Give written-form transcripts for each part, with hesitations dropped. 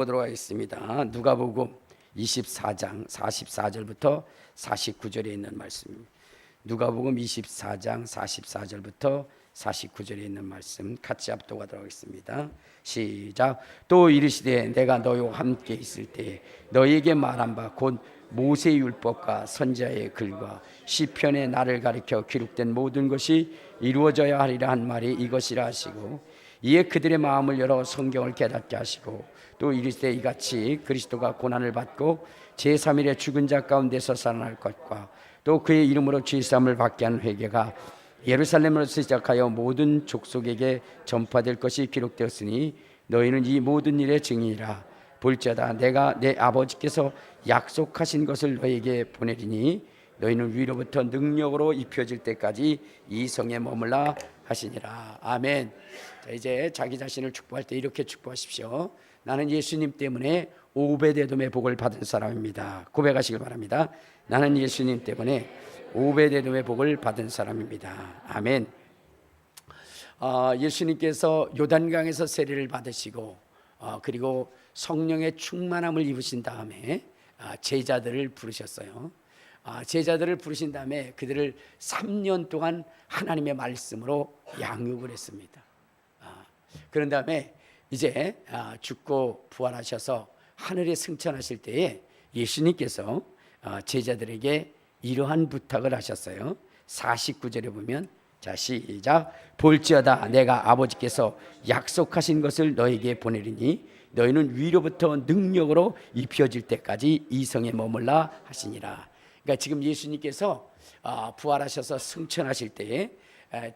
보도록 하겠습니다. 누가복음 24장 44절부터 49절에 있는 말씀입니다. 누가복음 24장 44절부터 49절에 있는 말씀 같이 합독하도록 하겠습니다. 시작. 또 이르시되 내가 너희와 함께 있을 때 너희에게 말한 바 곧 모세의 율법과 선지자의 글과 시편에 나를 가리켜 기록된 모든 것이 이루어져야 하리라 한 말이 이것이라 하시고, 이에 그들의 마음을 열어 성경을 깨닫게 하시고, 또 이르시되 이같이 그리스도가 고난을 받고 제3일에 죽은 자 가운데서 살아날 것과 또 그의 이름으로 죄사함을 받게 한 회개가 예루살렘으로서 시작하여 모든 족속에게 전파될 것이 기록되었으니 너희는 이 모든 일의 증인이라. 볼지어다 내가 내 아버지께서 약속하신 것을 너희에게 보내리니 너희는 위로부터 능력으로 입혀질 때까지 이 성에 머물라 하시니라. 아멘. 자, 이제 자기 자신을 축복할 때 이렇게 축복하십시오. 나는 예수님 때문에 오베데돔의 복을 받은 사람입니다. 고백하시길 바랍니다. 나는 예수님 때문에 오베데돔의 복을 받은 사람입니다. 아멘. 예수님께서 요단강에서 세례를 받으시고 그리고 성령의 충만함을 입으신 다음에 제자들을 부르셨어요. 제자들을 부르신 다음에 그들을 3년 동안 하나님의 말씀으로 양육을 했습니다. 그런 다음에 이제 죽고 부활하셔서 하늘에 승천하실 때에 예수님께서 제자들에게 이러한 부탁을 하셨어요. 49절에 보면, 자 시작. 볼지어다 내가 아버지께서 약속하신 것을 너에게 보내리니 너희는 위로부터 능력으로 입혀질 때까지 이 성에 머물라 하시니라. 그러니까 지금 예수님께서 부활하셔서 승천하실 때에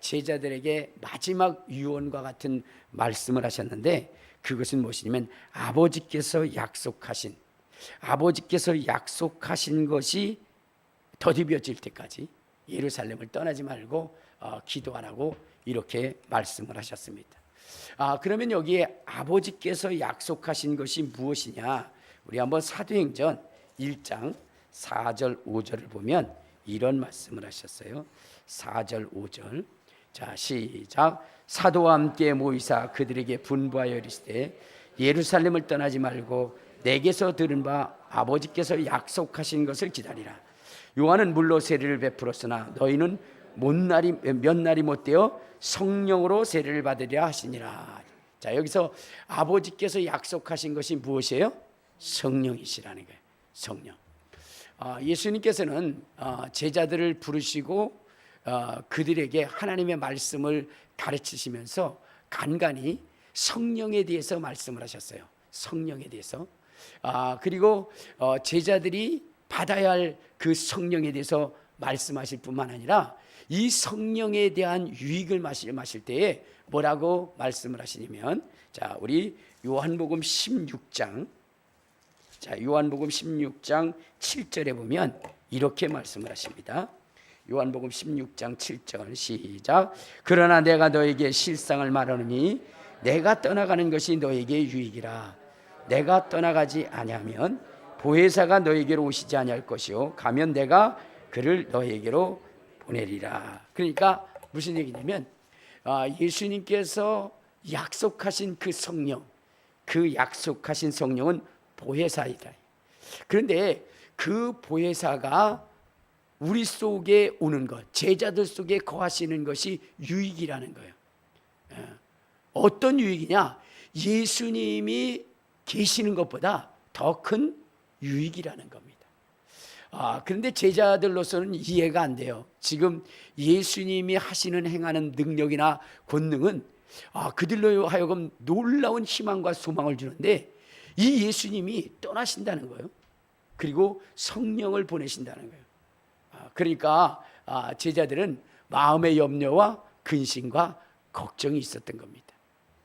제자들에게 마지막 유언과 같은 말씀을 하셨는데, 그것은 무엇이냐면 아버지께서 약속하신 것이 더디벼질 때까지 예루살렘을 떠나지 말고 기도하라고 이렇게 말씀을 하셨습니다. 그러면 여기에 아버지께서 약속하신 것이 무엇이냐? 우리 한번 사도행전 1장 4절 5절을 보면 이런 말씀을 하셨어요. 4절 5절. 자 시작. 사도와 함께 모이사 그들에게 분부하여 이르시되 예루살렘을 떠나지 말고 내게서 들은 바 아버지께서 약속하신 것을 기다리라. 요한은 물로 세례를 베풀었으나 너희는 몇 날이 못되어 성령으로 세례를 받으리라 하시니라. 자 여기서 아버지께서 약속하신 것이 무엇이에요? 성령이시라는 거예요. 성령. 예수님께서는 제자들을 부르시고 그들에게 하나님의 말씀을 가르치시면서 간간히 성령에 대해서 말씀을 하셨어요. 성령에 대해서. 그리고 제자들이 받아야 할 그 성령에 대해서 말씀하실 뿐만 아니라 이 성령에 대한 유익을 마실 때에 뭐라고 말씀을 하시냐면, 자 우리 요한복음 16장, 자 요한복음 16장 7절에 보면 이렇게 말씀을 하십니다. 요한복음 16장 7절 시작. 그러나 내가 너에게 실상을 말하노니 내가 떠나가는 것이 너에게 유익이라. 내가 떠나가지 아니하면 보혜사가 너에게로 오시지 아니할 것이요 가면 내가 그를 너에게로 보내리라. 그러니까 무슨 얘기냐면 예수님께서 약속하신 그 성령, 그 약속하신 성령은 보혜사이다. 그런데 그 보혜사가 우리 속에 오는 것, 제자들 속에 거하시는 것이 유익이라는 거예요. 어떤 유익이냐? 예수님이 계시는 것보다 더 큰 유익이라는 겁니다. 그런데 제자들로서는 이해가 안 돼요. 지금 예수님이 하시는 행하는 능력이나 권능은 그들로 하여금 놀라운 희망과 소망을 주는데 이 예수님이 떠나신다는 거예요. 그리고 성령을 보내신다는 거예요. 그러니까 제자들은 마음의 염려와 근심과 걱정이 있었던 겁니다.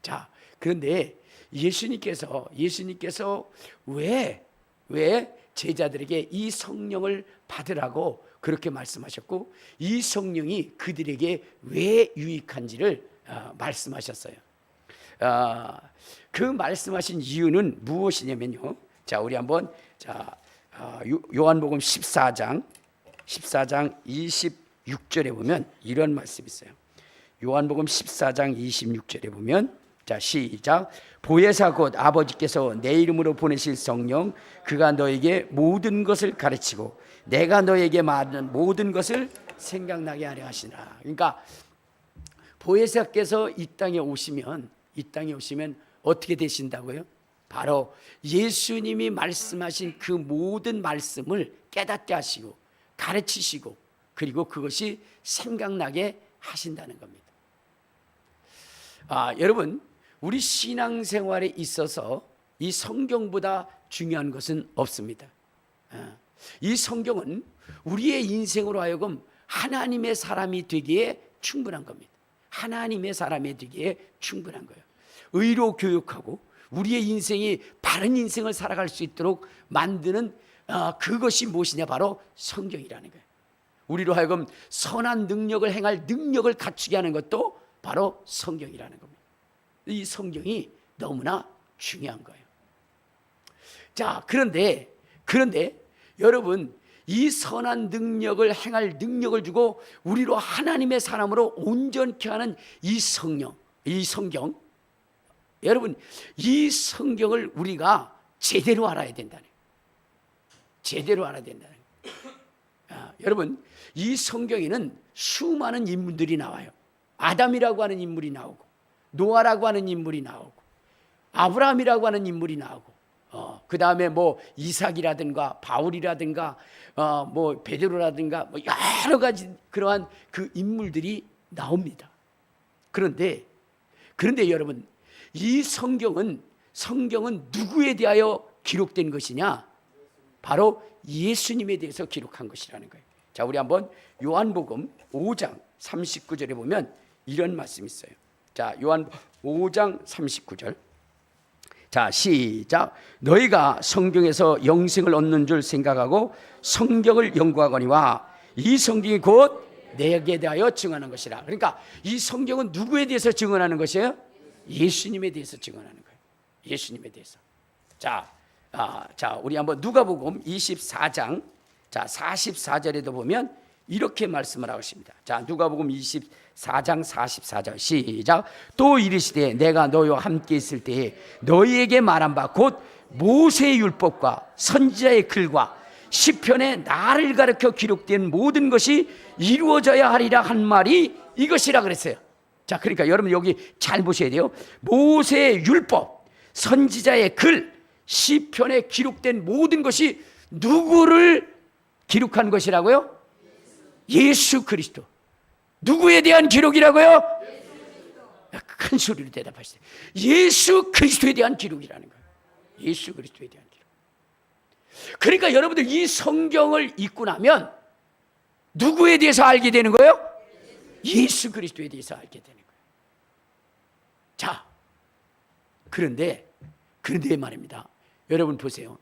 자, 그런데 예수님께서 왜 제자들에게 이 성령을 받으라고 그렇게 말씀하셨고 이 성령이 그들에게 왜 유익한지를 말씀하셨어요. 그 말씀하신 이유는 무엇이냐면요. 자, 우리 한번 요한복음 14장 26절에 보면 이런 말씀이 있어요. 요한복음 14장 26절에 보면 자, 시작. 보혜사 곧 아버지께서 내 이름으로 보내실 성령, 그가 너에게 모든 것을 가르치고 내가 너에게 말하는 모든 것을 생각나게 하려 하시나. 그러니까 보혜사께서 이 땅에 오시면 어떻게 되신다고요? 바로 예수님이 말씀하신 그 모든 말씀을 깨닫게 하시고 가르치시고 그리고 그것이 생각나게 하신다는 겁니다. 여러분, 우리 신앙생활에 있어서 이 성경보다 중요한 것은 없습니다. 이 성경은 우리의 인생으로 하여금 하나님의 사람이 되기에 충분한 겁니다. 하나님의 사람이 되기에 충분한 거예요. 의로 교육하고 우리의 인생이 바른 인생을 살아갈 수 있도록 만드는 그것이 무엇이냐, 바로 성경이라는 거예요. 우리로 하여금 선한 능력을 행할 능력을 갖추게 하는 것도 바로 성경이라는 겁니다. 이 성경이 너무나 중요한 거예요. 자, 그런데 여러분, 이 선한 능력을 행할 능력을 주고 우리로 하나님의 사람으로 온전케 하는 이 성경, 여러분, 이 성경을 우리가 제대로 알아야 된다는 거예요. 제대로 알아야 된다는 거예요. 여러분, 이 성경에는 수많은 인물들이 나와요. 아담이라고 하는 인물이 나오고, 노아라고 하는 인물이 나오고, 아브라함이라고 하는 인물이 나오고, 그 다음에 뭐 이삭이라든가 바울이라든가 뭐 베드로라든가 뭐 여러 가지 그러한 그 인물들이 나옵니다. 그런데 여러분, 이 성경은 누구에 대하여 기록된 것이냐? 바로 예수님에 대해서 기록한 것이라는 거예요. 자, 우리 한번 요한복음 5장 39절에 보면 이런 말씀이 있어요. 자, 요한 5장 39절. 자, 시작. 너희가 성경에서 영생을 얻는 줄 생각하고 성경을 연구하거니와 이 성경이 곧 내게 대하여 증언하는 것이라. 그러니까 이 성경은 누구에 대해서 증언하는 것이에요? 예수님에 대해서 증언하는 거예요. 예수님에 대해서. 자, 우리 한번 누가복음 24장 44절에도 보면 이렇게 말씀을 하고 있습니다. 자, 누가복음 24장 44절 시작. 또 이르시되 내가 너희와 함께 있을 때에 너희에게 말한 바 곧 모세의 율법과 선지자의 글과 시편에 나를 가르쳐 기록된 모든 것이 이루어져야 하리라 한 말이 이것이라 그랬어요. 자, 그러니까 여러분 여기 잘 보셔야 돼요. 모세의 율법, 선지자의 글, 시편에 기록된 모든 것이 누구를 기록한 것이라고요? 예수 그리스도. 누구에 대한 기록이라고요? 큰 소리로 대답하시죠. 예수 그리스도에 대한 기록이라는 거예요. 예수 그리스도에 대한 기록. 그러니까 여러분들 이 성경을 읽고 나면 누구에 대해서 알게 되는 거예요? 예수 그리스도에 대해서 알게 되는 거예요. 자, 그런데 말입니다. 여러분 보세요.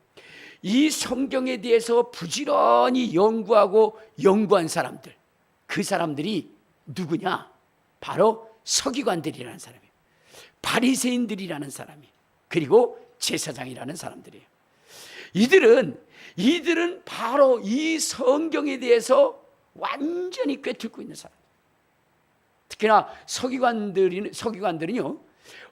이 성경에 대해서 부지런히 연구한 사람들, 그 사람들이 누구냐? 바로 서기관들이라는 사람이에요. 바리새인들이라는 사람이에요. 그리고 제사장이라는 사람들이에요. 이들은 바로 이 성경에 대해서 완전히 꿰뚫고 있는 사람. 특히나 서기관들은요,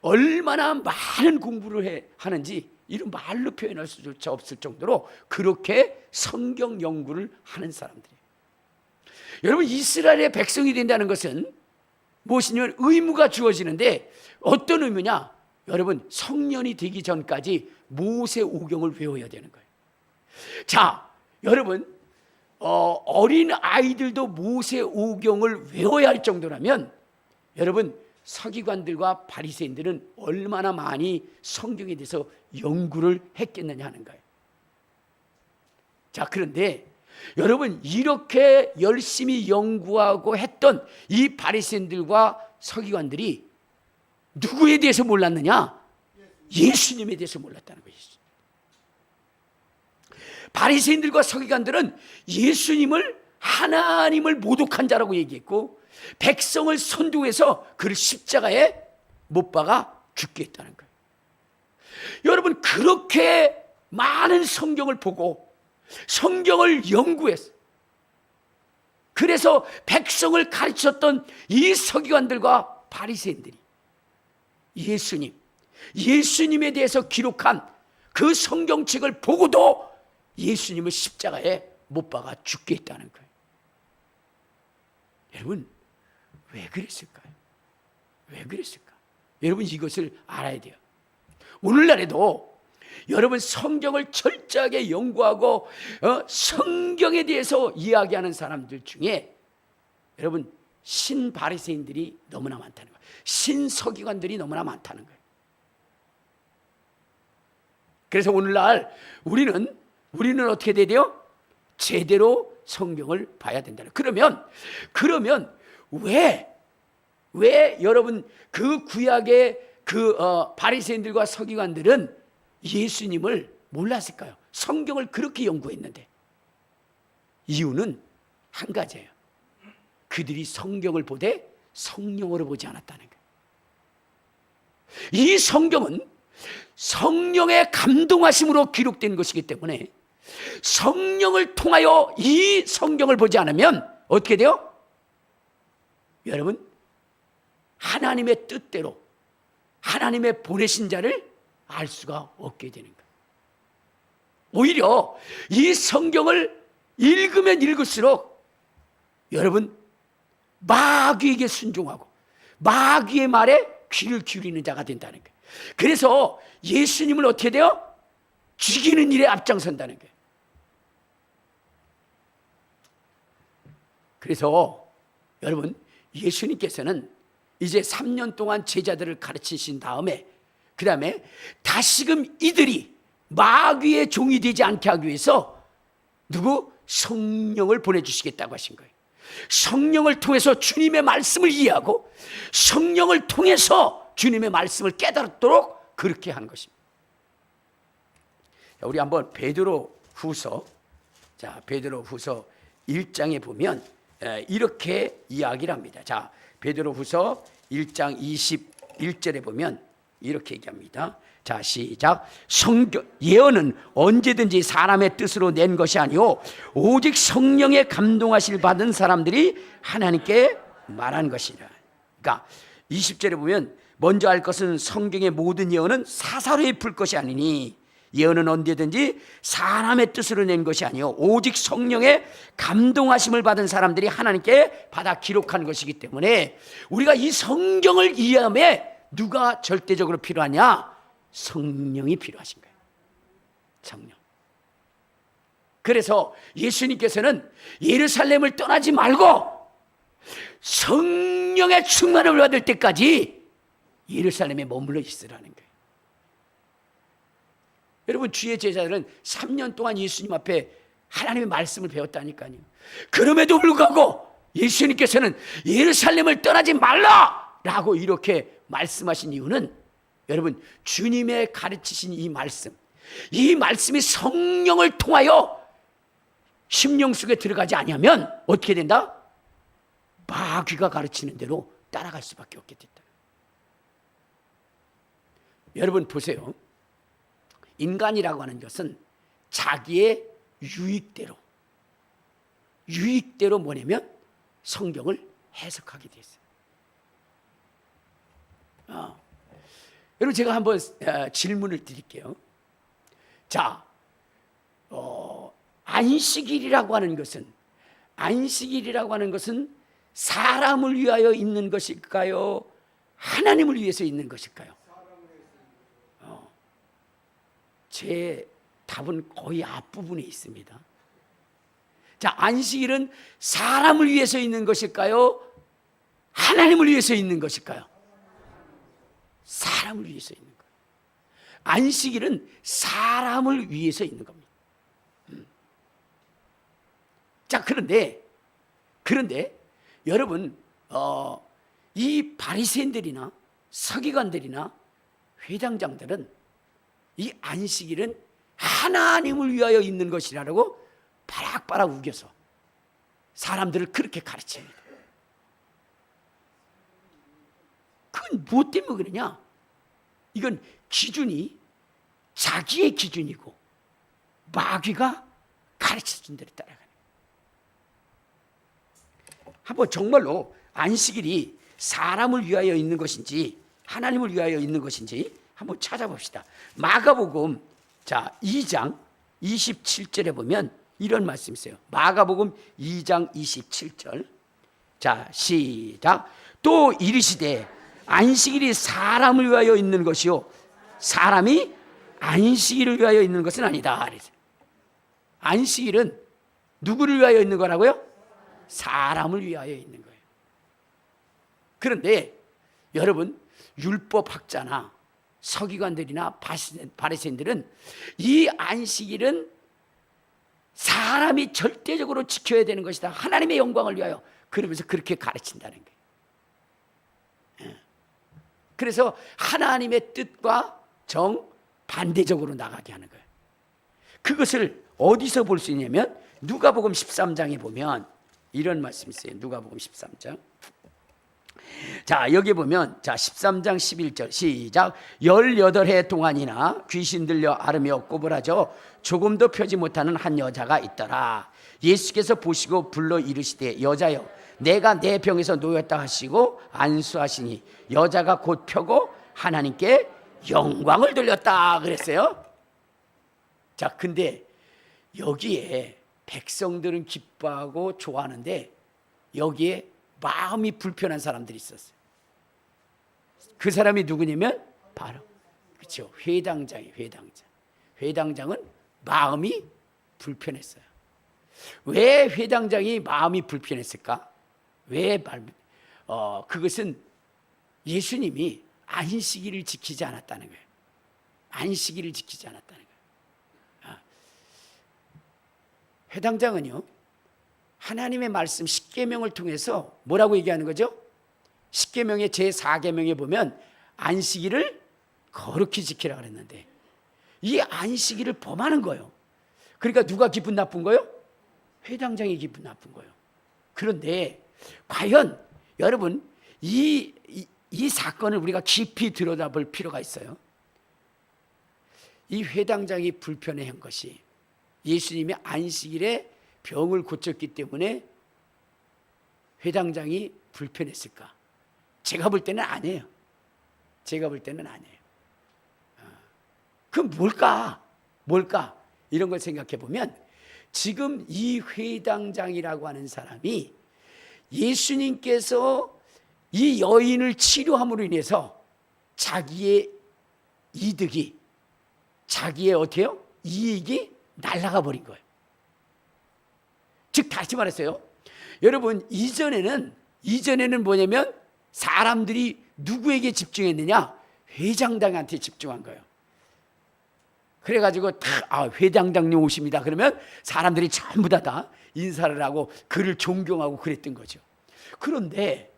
얼마나 많은 공부를 하는지 이런 말로 표현할 수조차 없을 정도로 그렇게 성경 연구를 하는 사람들이에요. 여러분, 이스라엘의 백성이 된다는 것은 무엇이냐면 의무가 주어지는데, 어떤 의무냐? 여러분, 성년이 되기 전까지 모세 오경을 외워야 되는 거예요. 자, 여러분, 어린 아이들도 모세 오경을 외워야 할 정도라면 여러분, 서기관들과 바리새인들은 얼마나 많이 성경에 대해서 연구를 했겠느냐 하는 거예요. 자, 그런데 여러분, 이렇게 열심히 연구하고 했던 이 바리새인들과 서기관들이 누구에 대해서 몰랐느냐? 예수님에 대해서 몰랐다는 것이죠. 바리새인들과 서기관들은 예수님을 하나님을 모독한 자라고 얘기했고, 백성을 선동해서 그를 십자가에 못 박아 죽게 했다는 거예요. 여러분, 그렇게 많은 성경을 보고 성경을 연구했어요. 그래서 백성을 가르쳤던 이 서기관들과 바리새인들이 예수님에 대해서 기록한 그 성경책을 보고도 예수님을 십자가에 못 박아 죽게 했다는 거예요. 여러분, 왜 그랬을까요? 왜 그랬을까? 여러분, 이것을 알아야 돼요. 오늘날에도 여러분, 성경을 철저하게 연구하고 성경에 대해서 이야기하는 사람들 중에 여러분, 신바리새인들이 너무나 많다는 거예요. 신서기관들이 너무나 많다는 거예요. 그래서 오늘날 우리는 어떻게 돼야 돼요? 제대로 성경을 봐야 된다. 그러면 왜 여러분 그 구약의 그 바리새인들과 서기관들은 예수님을 몰랐을까요? 성경을 그렇게 연구했는데. 이유는 한 가지예요. 그들이 성경을 보되 성령으로 보지 않았다는 거예요. 이 성경은 성령의 감동하심으로 기록된 것이기 때문에 성령을 통하여 이 성경을 보지 않으면 어떻게 돼요? 여러분, 하나님의 뜻대로 하나님의 보내신 자를 알 수가 없게 되는 거예요. 오히려 이 성경을 읽으면 읽을수록 여러분, 마귀에게 순종하고 마귀의 말에 귀를 기울이는 자가 된다는 거예요. 그래서 예수님을 어떻게 돼요? 죽이는 일에 앞장선다는 거예요. 그래서 여러분, 예수님께서는 이제 3년 동안 제자들을 가르치신 다음에 그 다음에 다시금 이들이 마귀의 종이 되지 않게 하기 위해서 성령을 보내주시겠다고 하신 거예요. 성령을 통해서 주님의 말씀을 이해하고 성령을 통해서 주님의 말씀을 깨달도록 그렇게 한 것입니다. 우리 한번 베드로후서 1장에 보면 이렇게 이야기를 합니다. 자, 베드로후서 1장 21절에 보면 이렇게 얘기합니다. 자, 시작. 예언은 언제든지 사람의 뜻으로 낸 것이 아니오 오직 성령의 감동하실 받은 사람들이 하나님께 말한 것이라. 그러니까 20절에 보면 먼저 알 것은 성경의 모든 예언은 사사로이 풀 것이 아니니 예언은 언제든지 사람의 뜻으로 낸 것이 아니오 오직 성령의 감동하심을 받은 사람들이 하나님께 받아 기록한 것이기 때문에 우리가 이 성경을 이해함에 누가 절대적으로 필요하냐? 성령이 필요하신 거예요. 성령. 그래서 예수님께서는 예루살렘을 떠나지 말고 성령의 충만을 받을 때까지 예루살렘에 머물러 있으라는 거예요. 여러분, 주의 제자들은 3년 동안 예수님 앞에 하나님의 말씀을 배웠다니까요. 그럼에도 불구하고 예수님께서는 예루살렘을 떠나지 말라라고 이렇게 말씀하신 이유는 여러분, 주님의 가르치신 이 말씀이 성령을 통하여 심령 속에 들어가지 아니하면 어떻게 된다? 마귀가 가르치는 대로 따라갈 수밖에 없게 됐다. 여러분 보세요. 인간이라고 하는 것은 자기의 유익대로 뭐냐면 성경을 해석하게 돼 있어요. 여러분, 제가 한번 질문을 드릴게요. 자, 안식일이라고 하는 것은 사람을 위하여 있는 것일까요? 하나님을 위해서 있는 것일까요? 제 답은 거의 앞부분에 있습니다. 자, 안식일은 사람을 위해서 있는 것일까요? 하나님을 위해서 있는 것일까요? 사람을 위해서 있는 거예요. 안식일은 사람을 위해서 있는 겁니다. 자, 그런데 여러분, 이 바리새인들이나 서기관들이나 회당장들은 이 안식일은 하나님을 위하여 있는 것이라고 바락바락 우겨서 사람들을 그렇게 가르칩니다. 그건 무엇 때문에 그러냐? 이건 기준이 자기의 기준이고 마귀가 가르쳐준 대로 따라가는 거예요. 한번 정말로 안식일이 사람을 위하여 있는 것인지 하나님을 위하여 있는 것인지 한번 찾아봅시다. 마가복음 2장 27절에 보면 이런 말씀이 있어요. 마가복음 2장 27절. 자, 시작. 또 이르시되 안식일이 사람을 위하여 있는 것이요 사람이 안식일을 위하여 있는 것은 아니다. 안식일은 누구를 위하여 있는 거라고요? 사람을 위하여 있는 거예요. 그런데 여러분, 율법학자나 서기관들이나 바리새인들은 이 안식일은 사람이 절대적으로 지켜야 되는 것이다, 하나님의 영광을 위하여, 그러면서 그렇게 가르친다는 거예요. 그래서 하나님의 뜻과 정 반대적으로 나가게 하는 거예요. 그것을 어디서 볼 수 있냐면 누가복음 13장에 보면 이런 말씀이 있어요. 누가복음 13장. 자, 여기 보면 13장 11절 시작. 18해 동안이나 귀신 들려 앓으며 꼬부라져 조금도 펴지 못하는 한 여자가 있더라. 예수께서 보시고 불러 이르시되 여자여 내가 내 병에서 놓였다 하시고 안수하시니 여자가 곧 펴고 하나님께 영광을 돌렸다 그랬어요. 자, 근데 여기에 백성들은 기뻐하고 좋아하는데 여기에 마음이 불편한 사람들이 있었어요. 그 사람이 누구냐면 바로 그렇죠, 회당장이에요. 회당장은 마음이 불편했어요. 왜 회당장이 마음이 불편했을까? 그것은 예수님이 안식일을 지키지 않았다는 거예요. 안식일을 지키지 않았다는 거예요. 회당장은요, 하나님의 말씀 십계명을 통해서 뭐라고 얘기하는 거죠? 십계명의 제4계명에 보면 안식일을 거룩히 지키라 그랬는데 이 안식일을 범하는 거예요. 그러니까 누가 기분 나쁜 거예요? 회당장이 기분 나쁜 거예요. 그런데 과연 여러분 이 사건을 우리가 깊이 들여다볼 필요가 있어요. 이 회당장이 불편해한 것이 예수님이 안식일에 병을 고쳤기 때문에 회당장이 불편했을까? 제가 볼 때는 아니에요. 그럼 뭘까? 이런 걸 생각해 보면 지금 이 회당장이라고 하는 사람이 예수님께서 이 여인을 치료함으로 인해서 자기의 이득이, 자기의 어때요? 이익이 날아가 버린 거예요. 즉 다시 말했어요. 여러분, 이전에는 뭐냐면 사람들이 누구에게 집중했느냐? 회장장한테 집중한 거예요. 그래가지고 회장장님 오십니다 그러면 사람들이 전부 다 인사를 하고 그를 존경하고 그랬던 거죠. 그런데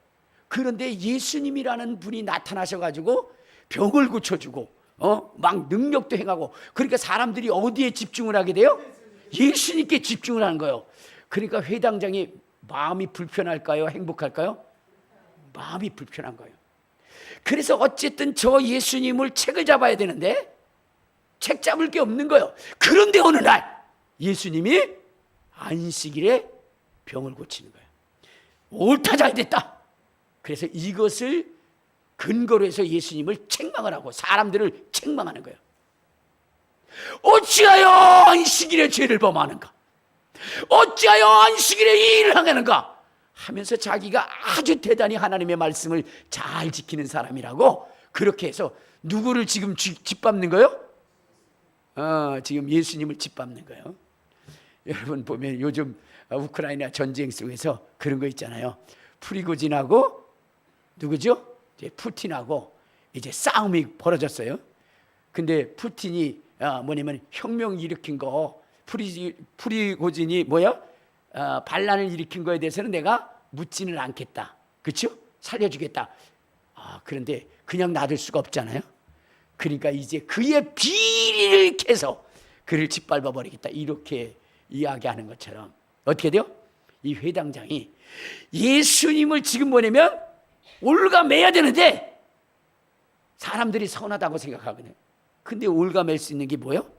예수님이라는 분이 나타나셔가지고 병을 고쳐주고 막 능력도 행하고, 그러니까 사람들이 어디에 집중을 하게 돼요? 예수님께 집중을 하는 거예요. 그러니까 회당장이 마음이 불편할까요? 행복할까요? 마음이 불편한 거예요. 그래서 어쨌든 저 예수님을 책을 잡아야 되는데 책 잡을 게 없는 거예요. 그런데 어느 날 예수님이 안식일에 병을 고치는 거예요. 옳다 잘됐다. 그래서 이것을 근거로 해서 예수님을 책망을 하고 사람들을 책망하는 거예요. 어찌하여 안식일에 죄를 범하는가? 어찌하여 안식일에 이 일을 하는가? 하면서 자기가 아주 대단히 하나님의 말씀을 잘 지키는 사람이라고 그렇게 해서 누구를 지금 짓밟는 거예요? 지금 예수님을 짓밟는 거예요. 여러분 보면 요즘 우크라이나 전쟁 속에서 그런 거 있잖아요. 프리고진하고 누구죠? 이제 푸틴하고 이제 싸움이 벌어졌어요. 근데 푸틴이 뭐냐면 혁명 일으킨 거, 프리고진이 반란을 일으킨 거에 대해서는 내가 묻지는 않겠다. 그렇죠? 살려주겠다. 그런데 그냥 놔둘 수가 없잖아요. 그러니까 이제 그의 비리를 캐서 그를 짓밟아 버리겠다. 이렇게 이야기하는 것처럼 어떻게 돼요? 이 회당장이 예수님을 지금 뭐냐면 올가매야 되는데 사람들이 선하다고 생각하거든요. 근데 올가맬 수 있는 게 뭐예요?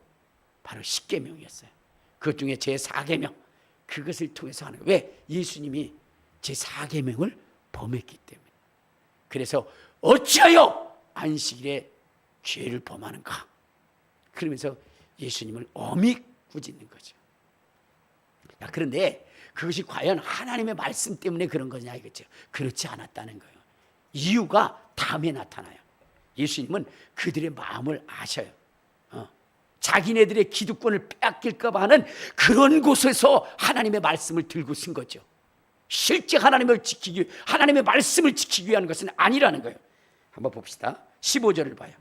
바로 십계명이었어요. 그것 중에 제4계명, 그것을 통해서 하는 거예요. 왜? 예수님이 제4계명을 범했기 때문에. 그래서 어찌하여 안식일에 죄를 범하는가? 그러면서 예수님을 엄히 꾸짖는 거죠. 그런데 그것이 과연 하나님의 말씀 때문에 그런 거냐 이거죠. 그렇지 않았다는 거예요. 이유가 다음에 나타나요. 예수님은 그들의 마음을 아셔요. 자기네들의 기득권을 빼앗길까 봐 하는 그런 곳에서 하나님의 말씀을 들고 쓴 거죠. 실제 하나님의 말씀을 지키기 위한 것은 아니라는 거예요. 한번 봅시다. 15절을 봐요.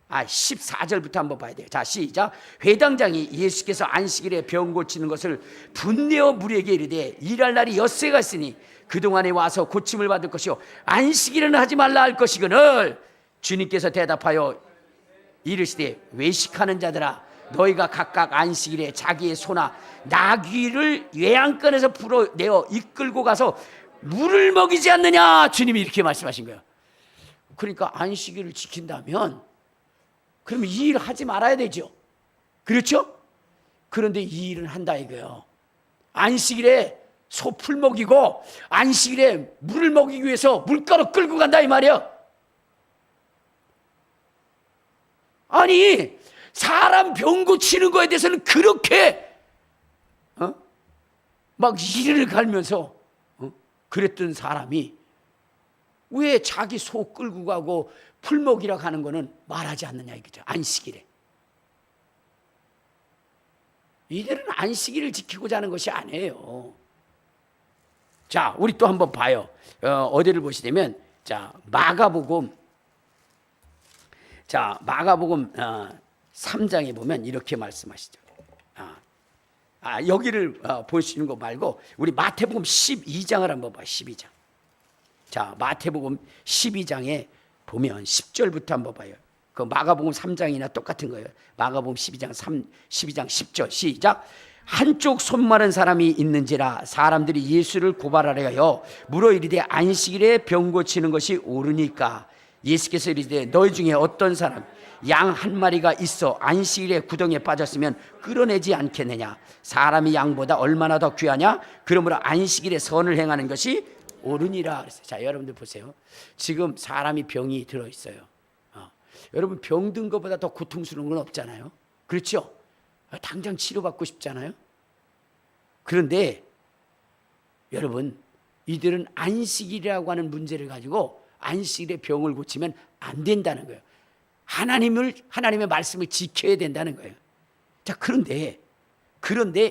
14절부터 한번 봐야 돼요. 자, 시작. 회당장이 예수께서 안식일에 병 고치는 것을 분내어 무리에게 이르되 일할 날이 엿새가 있으니 그동안에 와서 고침을 받을 것이요 안식일에는 하지 말라 할 것이거늘 주님께서 대답하여 이르시되 외식하는 자들아 너희가 각각 안식일에 자기의 소나 나귀를 외양간에서 풀어내어 이끌고 가서 물을 먹이지 않느냐. 주님이 이렇게 말씀하신 거예요. 그러니까 안식일을 지킨다면 그러면 이 일을 하지 말아야 되죠. 그렇죠? 그런데 이 일은 한다 이거예요. 안식일에 소풀 먹이고 안식일에 물을 먹이기 위해서 물가로 끌고 간다 이 말이에요. 아니 사람 병 고치는 거에 대해서는 그렇게 막 이를 갈면서 그랬던 사람이 왜 자기 소 끌고 가고 풀 먹이라 가는 거는 말하지 않느냐 이거죠. 안식일에 이들은 안식일을 지키고자 하는 것이 아니에요. 자, 우리 또 한번 봐요. 어디를 보시냐면 자 마가복음 3장에 보면 이렇게 말씀하시죠. 여기를 보시는 거 말고 우리 마태복음 12장을 한번 봐요. 12장. 자, 마태복음 12장에 보면 10절부터 한번 봐요. 그 마가복음 3장이나 똑같은 거예요. 마가복음 12장 10절 시작. 한쪽 손 마른 사람이 있는지라 사람들이 예수를 고발하려 하여 물어 이르되 안식일에 병 고치는 것이 옳으니까. 예수께서 이르시되 너희 중에 어떤 사람 양 한 마리가 있어 안식일에 구덩이에 빠졌으면 끌어내지 않겠느냐. 사람이 양보다 얼마나 더 귀하냐. 그러므로 안식일에 선을 행하는 것이 옳으니라 그랬어요. 자, 여러분들 보세요. 지금 사람이 병이 들어있어요. 여러분 병 든 것보다 더 고통스러운 건 없잖아요. 그렇죠? 당장 치료받고 싶잖아요. 그런데 여러분 이들은 안식일이라고 하는 문제를 가지고 안식일에 병을 고치면 안 된다는 거예요. 하나님의 말씀을 지켜야 된다는 거예요. 자, 그런데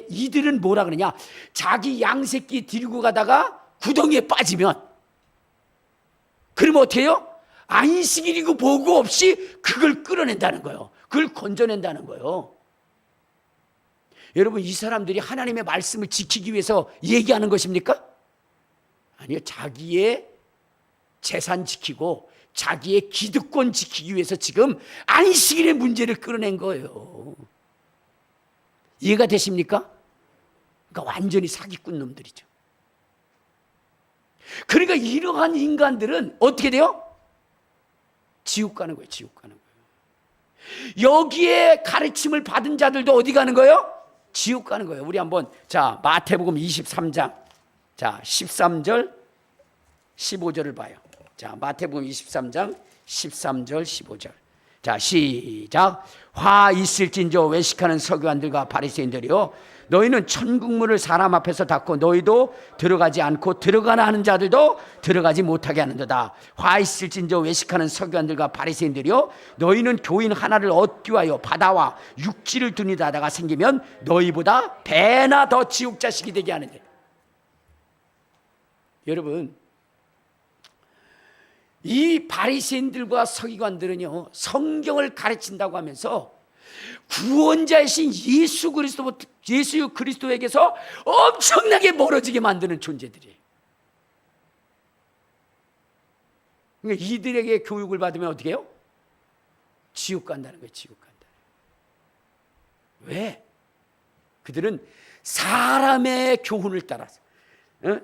이들은 뭐라 그러냐? 자기 양새끼 데리고 가다가 구덩이에 빠지면 그러면 어떻게 해요? 안식일이고 뭐고 없이 그걸 끌어낸다는 거예요. 그걸 건져낸다는 거예요. 여러분 이 사람들이 하나님의 말씀을 지키기 위해서 얘기하는 것입니까? 아니요. 자기의 재산 지키고 자기의 기득권 지키기 위해서 지금 안식일의 문제를 끌어낸 거예요. 이해가 되십니까? 그러니까 완전히 사기꾼 놈들이죠. 그러니까 이러한 인간들은 어떻게 돼요? 지옥 가는 거예요. 지옥 가는 거예요. 여기에 가르침을 받은 자들도 어디 가는 거예요? 지옥 가는 거예요. 우리 한번 자 마태복음 23장 자 13절 15절을 봐요. 자 마태복음 23장 13절 15절 자 시작. 화 있을진저 외식하는 서기관들과 바리새인들이요 너희는 천국문을 사람 앞에서 닫고 너희도 들어가지 않고 들어가나 하는 자들도 들어가지 못하게 하는도다. 화 있을진저 외식하는 서기관들과 바리새인들이요 너희는 교인 하나를 얻기 위하여 바다와 육지를 두니다다가 생기면 너희보다 배나 더 지옥 자식이 되게 하는데. 여러분 이 바리새인들과 서기관들은요 성경을 가르친다고 하면서 구원자이신 예수 그리스도에게서 엄청나게 멀어지게 만드는 존재들이에요. 그러니까 이들에게 교육을 받으면 어떻게 해요? 지옥 간다는 거예요. 지옥 간다. 왜? 그들은 사람의 교훈을 따라서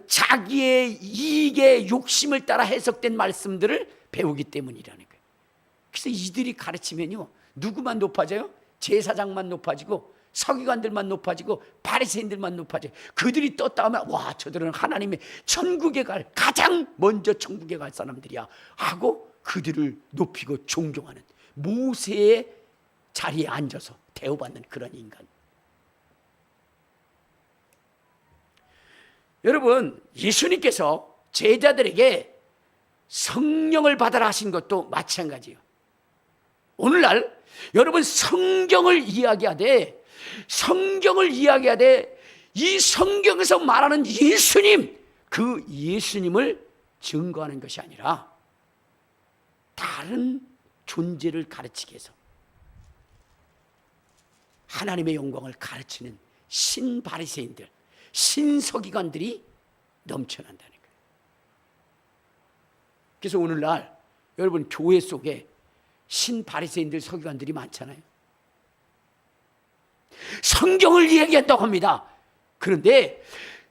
자기의 이익의 욕심을 따라 해석된 말씀들을 배우기 때문이라는 거예요. 그래서 이들이 가르치면요 누구만 높아져요? 제사장만 높아지고 서기관들만 높아지고 바리새인들만 높아져요. 그들이 떴다 하면 와 저들은 하나님의 천국에 가장 먼저 천국에 갈 사람들이야 하고 그들을 높이고 존경하는, 모세의 자리에 앉아서 대우받는 그런 인간. 여러분, 예수님께서 제자들에게 성령을 받아라 하신 것도 마찬가지예요. 오늘날 여러분, 성경을 이야기하되 이 성경에서 말하는 예수님, 그 예수님을 증거하는 것이 아니라 다른 존재를 가르치기 위해서 하나님의 영광을 가르치는 신바리새인들, 신서기관들이 넘쳐난다는 거예요. 그래서 오늘날 여러분, 교회 속에 신바리새인들, 서기관들이 많잖아요. 성경을 이야기한다고 합니다. 그런데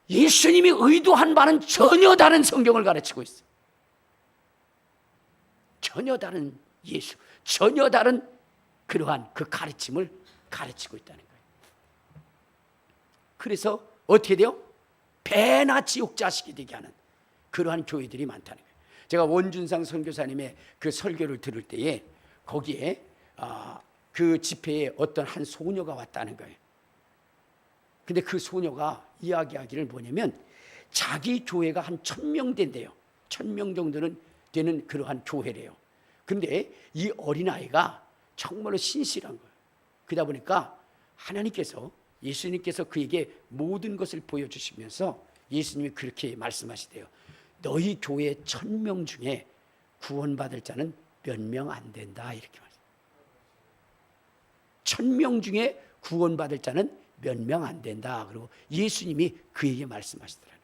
예수님이 의도한 바는 전혀 다른 성경을 가르치고 있어요. 전혀 다른 예수, 전혀 다른 그러한 그 가르침을 가르치고 있다는 거예요. 그래서 어떻게 돼요? 배나 지옥 자식이 되게 하는 그러한 교회들이 많다는 거예요. 제가 원준상 선교사님의 그 설교를 들을 때에 거기에 그 집회에 어떤 한 소녀가 왔다는 거예요. 근데 그 소녀가 이야기하기를 뭐냐면 자기 교회가 한 1000명 된대요. 1000명 정도는 되는 그러한 교회래요. 근데 이 어린아이가 정말로 신실한 거예요. 그러다 보니까 하나님께서, 예수님께서 그에게 모든 것을 보여주시면서 예수님이 그렇게 말씀하시대요. 너희 교회 1000명 중에 구원받을 자는 몇 명 안 된다, 이렇게 말해요. 1000명 중에 구원받을 자는 몇 명 안 된다. 그리고 예수님이 그에게 말씀하시더라고요.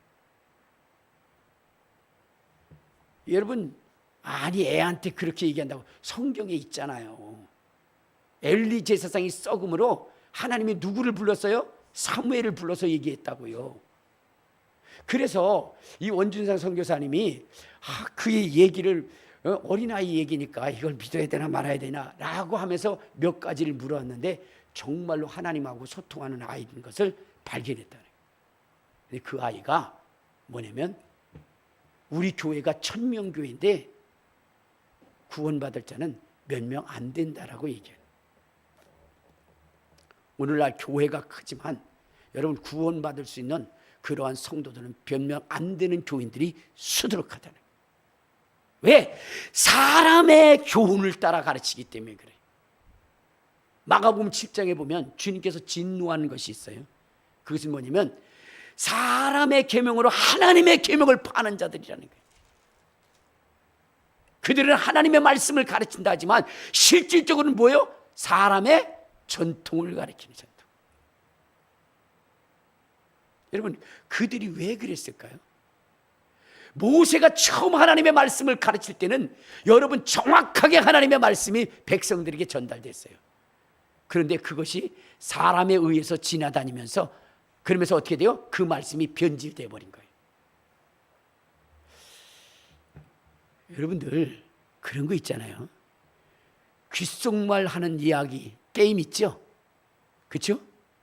여러분, 아니 애한테 그렇게 얘기한다고 성경에 있잖아요. 엘리 제사장이 썩음으로 하나님이 누구를 불렀어요? 사무엘을 불러서 얘기했다고요. 그래서 이 원준상 선교사님이 그의 얘기를, 어린아이 얘기니까 이걸 믿어야 되나 말아야 되나 라고 하면서 몇 가지를 물었는데 정말로 하나님하고 소통하는 아이인 것을 발견했다는 거예요. 그 아이가 뭐냐면 우리 교회가 1000명 교회인데 구원받을 자는 몇 명 안 된다라고 얘기해요. 오늘날 교회가 크지만 여러분, 구원받을 수 있는 그러한 성도들은 몇 명 안 되는 교인들이 수두룩하다는 거예요. 왜? 사람의 교훈을 따라 가르치기 때문에 그래요. 마가복음 7장에 보면 주님께서 진노하는 것이 있어요. 그것은 뭐냐면 사람의 계명으로 하나님의 계명을 파는 자들이라는 거예요. 그들은 하나님의 말씀을 가르친다 하지만 실질적으로는 뭐예요? 사람의 전통을 가르치는 전통. 여러분, 그들이 왜 그랬을까요? 모세가 처음 하나님의 말씀을 가르칠 때는 여러분 정확하게 하나님의 말씀이 백성들에게 전달됐어요. 그런데 그것이 사람에 의해서 지나다니면서 그러면서 어떻게 돼요? 그 말씀이 변질되어 버린 거예요. 여러분들 그런 거 있잖아요. 귓속말 하는 이야기 게임 있죠? 그렇죠?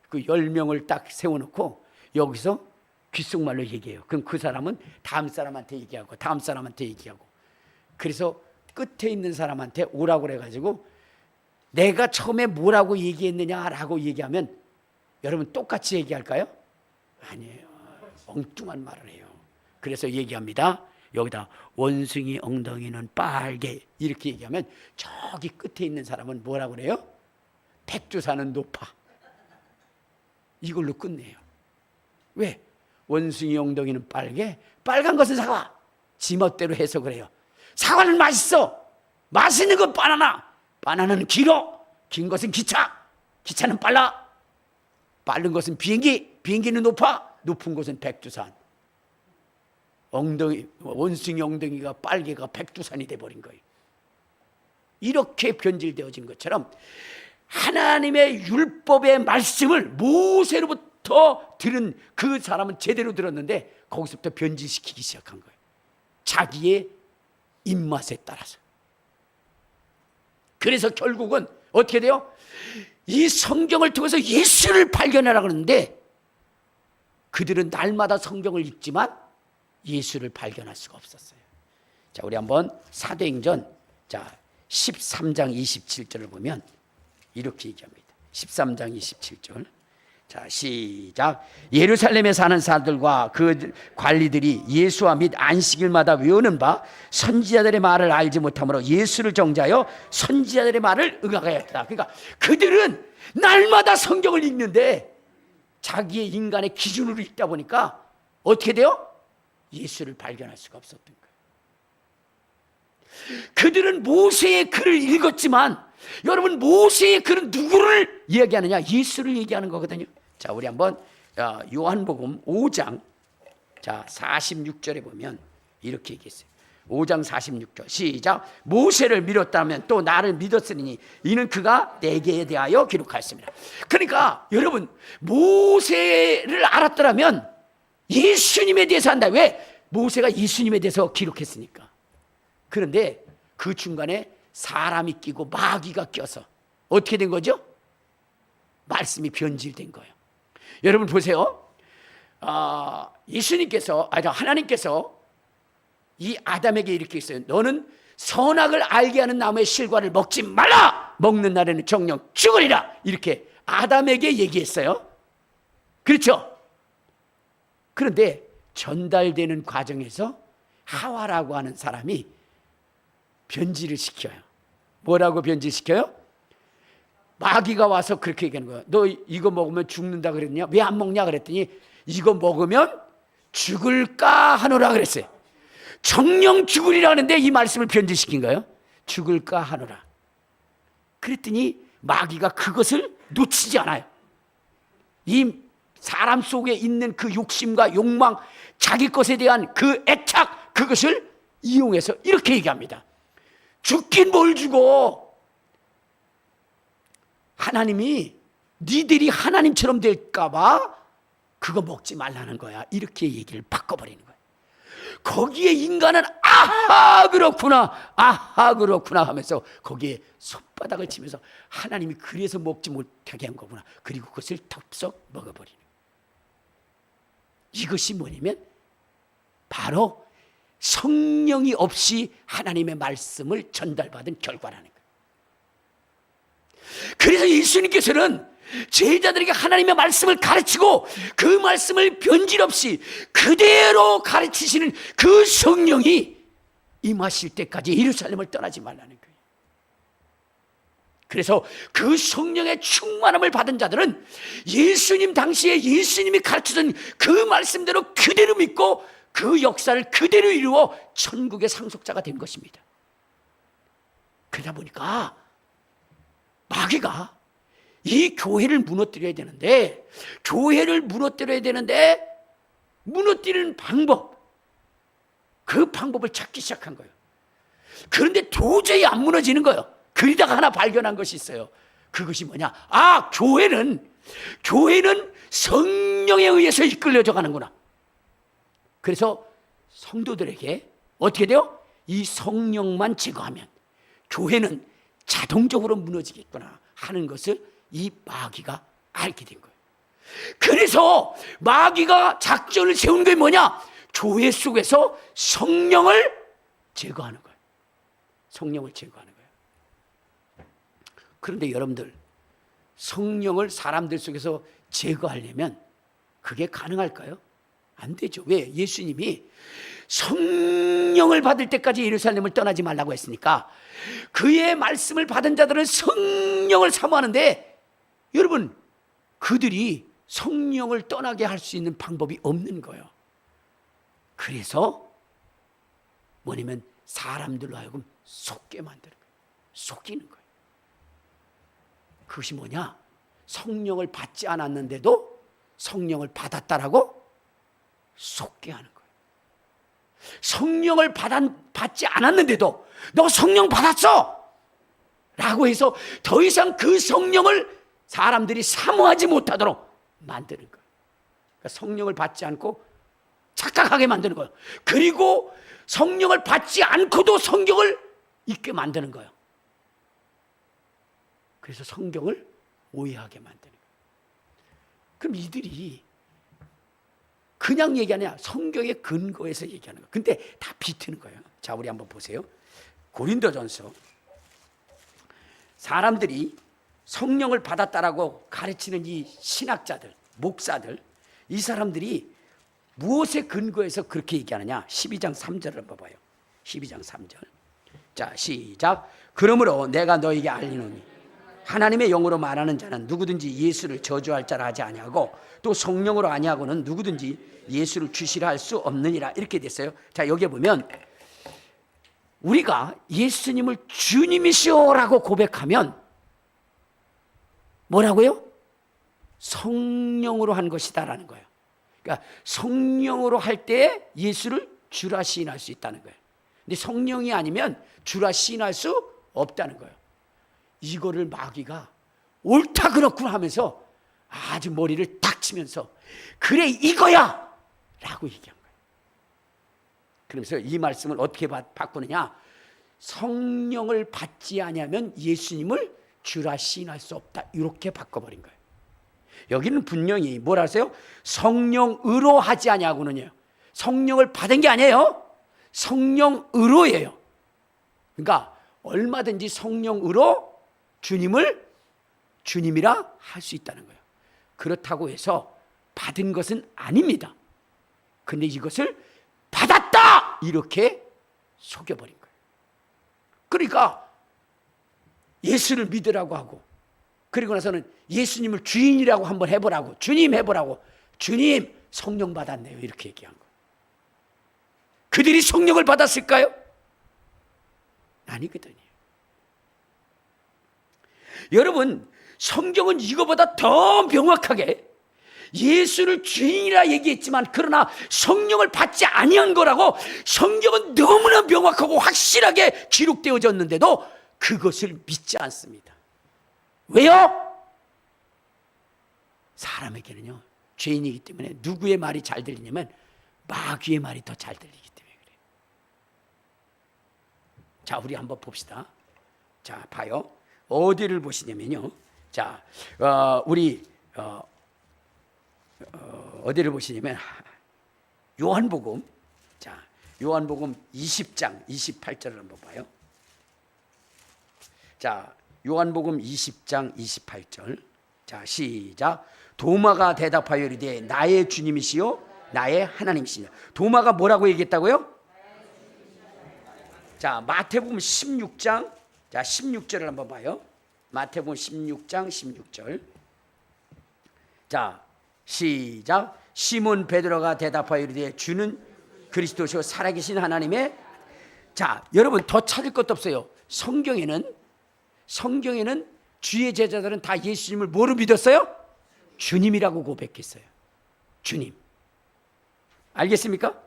그 10명을 딱 세워놓고 여기서 귓속말로 얘기해요. 그럼 그 사람은 다음 사람한테 얘기하고 다음 사람한테 얘기하고, 그래서 끝에 있는 사람한테 오라고 그래가지고 내가 처음에 뭐라고 얘기했느냐라고 얘기하면 여러분 똑같이 얘기할까요? 아니에요. 엉뚱한 말을 해요. 그래서 얘기합니다. 여기다 원숭이 엉덩이는 빨개 이렇게 얘기하면 저기 끝에 있는 사람은 뭐라고 그래요? 백두산은 높아. 이걸로 끝내요. 왜? 원숭이 엉덩이는 빨개? 빨간 것은 사과. 지멋대로 해석을 해요. 사과는 맛있어. 맛있는 건 바나나. 바나나는 길어. 긴 것은 기차. 기차는 빨라. 빠른 것은 비행기. 비행기는 높아. 높은 것은 백두산. 원숭이 엉덩이가 빨개가 백두산이 돼버린 거예요. 이렇게 변질되어진 것처럼 하나님의 율법의 말씀을 모세로부터 들은 그 사람은 제대로 들었는데 거기서부터 변질시키기 시작한 거예요. 자기의 입맛에 따라서. 그래서 결국은 어떻게 돼요? 이 성경을 통해서 예수를 발견하라고 하는데 그들은 날마다 성경을 읽지만 예수를 발견할 수가 없었어요. 자, 우리 한번 사도행전 자, 13장 27절을 보면 이렇게 얘기합니다. 13장 27절. 자, 시작. 예루살렘에 사는 사람들과 그 관리들이 예수와 및 안식일마다 외우는 바 선지자들의 말을 알지 못하므로 예수를 정죄하여 선지자들의 말을 응하게 했다. 그러니까 그들은 날마다 성경을 읽는데 자기의 인간의 기준으로 읽다 보니까 어떻게 돼요? 예수를 발견할 수가 없었던 거예요. 그들은 모세의 글을 읽었지만 여러분, 모세의 글은 누구를 얘기하느냐? 예수를 얘기하는 거거든요. 자, 우리 한번 요한복음 5장 46절에 보면 이렇게 얘기했어요. 5장 46절 시작. 모세를 믿었다면 또 나를 믿었으니 이는 그가 내게 대하여 기록하였습니다. 그러니까 여러분, 모세를 알았더라면 예수님에 대해서 한다. 왜? 모세가 예수님에 대해서 기록했으니까. 그런데 그 중간에 사람이 끼고 마귀가 껴서 어떻게 된 거죠? 말씀이 변질된 거예요. 여러분 보세요. 예수님께서, 하나님께서 이 아담에게 이렇게 했어요. 너는 선악을 알게 하는 나무의 실과를 먹지 말라. 먹는 날에는 정령 죽으리라. 이렇게 아담에게 얘기했어요. 그렇죠? 그런데 전달되는 과정에서 하와라고 하는 사람이 변질을 시켜요. 뭐라고 변질시켜요? 마귀가 와서 그렇게 얘기하는 거예요. 너 이거 먹으면 죽는다 그랬냐? 왜 안 먹냐 그랬더니 이거 먹으면 죽을까 하노라 그랬어요. 정령 죽으리라 하는데 이 말씀을 변질시킨 거예요. 죽을까 하노라. 그랬더니 마귀가 그것을 놓치지 않아요. 이 사람 속에 있는 그 욕심과 욕망, 자기 것에 대한 그 애착, 그것을 이용해서 이렇게 얘기합니다. 죽긴 뭘 죽어. 하나님이 니들이 하나님처럼 될까 봐 그거 먹지 말라는 거야. 이렇게 얘기를 바꿔버리는 거야. 거기에 인간은 아하 그렇구나, 아하 그렇구나 하면서 거기에 손바닥을 치면서 하나님이 그래서 먹지 못하게 한 거구나. 그리고 그것을 덥석 먹어버리는 거야. 이것이 뭐냐면 바로 성령이 없이 하나님의 말씀을 전달받은 결과라는 거예요. 그래서 예수님께서는 제자들에게 하나님의 말씀을 가르치고 그 말씀을 변질 없이 그대로 가르치시는 그 성령이 임하실 때까지 예루살렘을 떠나지 말라는 거예요. 그래서 그 성령의 충만함을 받은 자들은 예수님 당시에 예수님이 가르치던 그 말씀대로 그대로 믿고 그 역사를 그대로 이루어 천국의 상속자가 된 것입니다. 그러다 보니까 마귀가 이 교회를 무너뜨려야 되는데, 교회를 무너뜨려야 되는데 무너뜨리는 방법, 그 방법을 찾기 시작한 거예요. 그런데 도저히 안 무너지는 거예요. 그러다가 하나 발견한 것이 있어요. 그것이 뭐냐? 교회는 성령에 의해서 이끌려져 가는구나. 그래서 성도들에게 어떻게 돼요? 이 성령만 제거하면 교회는 자동적으로 무너지겠구나 하는 것을 이 마귀가 알게 된 거예요. 그래서 마귀가 작전을 세운 게 뭐냐? 교회 속에서 성령을 제거하는 거예요. 성령을 제거하는 거예요. 그런데 여러분들, 성령을 사람들 속에서 제거하려면 그게 가능할까요? 안 되죠. 왜? 예수님이 성령을 받을 때까지 예루살렘을 떠나지 말라고 했으니까 그의 말씀을 받은 자들은 성령을 사모하는데, 여러분, 그들이 성령을 떠나게 할 수 있는 방법이 없는 거예요. 그래서 뭐냐면 사람들로 하여금 속게 만드는 거예요. 속이는 거예요. 그것이 뭐냐? 성령을 받지 않았는데도 성령을 받았다라고 속게 하는 거예요. 성령을 받지 않았는데도 너 성령 받았어! 라고 해서 더 이상 그 성령을 사람들이 사모하지 못하도록 만드는 거예요. 그러니까 성령을 받지 않고 착각하게 만드는 거예요. 그리고 성령을 받지 않고도 성경을 읽게 만드는 거예요. 그래서 성경을 오해하게 만드는 거예요. 그럼 이들이 그냥 얘기 아니야. 성경의 근거에서 얘기하는 거예요. 근데 다 비트는 거예요. 자, 우리 한번 보세요. 고린도전서 사람들이 성령을 받았다라고 가르치는 이 신학자들, 목사들, 이 사람들이 무엇에 근거해서 그렇게 얘기하느냐? 12장 3절을 한번 봐요. 12장 3절. 자, 시작. 그러므로 내가 너에게 알리노니 하나님의 영으로 말하는 자는 누구든지 예수를 저주할 자라 하지 아니하고 또 성령으로 아니하고는 누구든지 예수를 주시라 할 수 없느니라. 이렇게 됐어요. 자, 여기에 보면 우리가 예수님을 주님이시오라고 고백하면 뭐라고요? 성령으로 한 것이다라는 거예요. 그러니까 성령으로 할 때 예수를 주라 시인할 수 있다는 거예요. 근데 성령이 아니면 주라 시인할 수 없다는 거예요. 이거를 마귀가 옳다 그렇구나 하면서 아주 머리를 탁 치면서 그래 이거야 라고 얘기한 거예요. 그러면서 이 말씀을 어떻게 바꾸느냐? 성령을 받지 아니하면 예수님을 주라 시인할 수 없다, 이렇게 바꿔버린 거예요. 여기는 분명히 뭐라 하세요? 성령으로 하지 아니하고는요, 성령을 받은 게 아니에요. 성령으로예요. 그러니까 얼마든지 성령으로 주님을 주님이라 할 수 있다는 거예요. 그렇다고 해서 받은 것은 아닙니다. 근데 이것을 받았다 이렇게 속여버린 거예요. 그러니까 예수를 믿으라고 하고, 그리고 나서는 예수님을 주인이라고 한번 해보라고, 주님 해보라고, 주님 성령 받았네요 이렇게 얘기한 거예요. 그들이 성령을 받았을까요? 아니거든요. 여러분, 성경은 이거보다 더 명확하게 예수를 주인이라 얘기했지만 그러나 성령을 받지 아니한 거라고 성경은 너무나 명확하고 확실하게 기록되어졌는데도 그것을 믿지 않습니다. 왜요? 사람에게는요, 죄인이기 때문에 누구의 말이 잘 들리냐면 마귀의 말이 더 잘 들리기 때문에 그래요. 자, 우리 한번 봅시다. 자, 봐요. 어디를 보시냐면요, 자, 우리 어디를 보시냐면 요한복음, 자, 요한복음 20장 28절을 한번 봐요. 자, 요한복음 20장 28절. 자, 시작. 도마가 대답하여 이르되 나의 주님이시요 나의 하나님이시냐. 도마가 뭐라고 얘기했다고요? 자, 마태복음 16장, 자, 16절을 한번 봐요. 마태복음 16장 16절. 자, 시작. 시몬 베드로가 대답하여 이르되 주는 그리스도시요 살아계신 하나님의. 자, 여러분 더 찾을 것도 없어요. 성경에는 주의 제자들은 다 예수님을 뭐로 믿었어요? 주님이라고 고백했어요. 주님. 알겠습니까?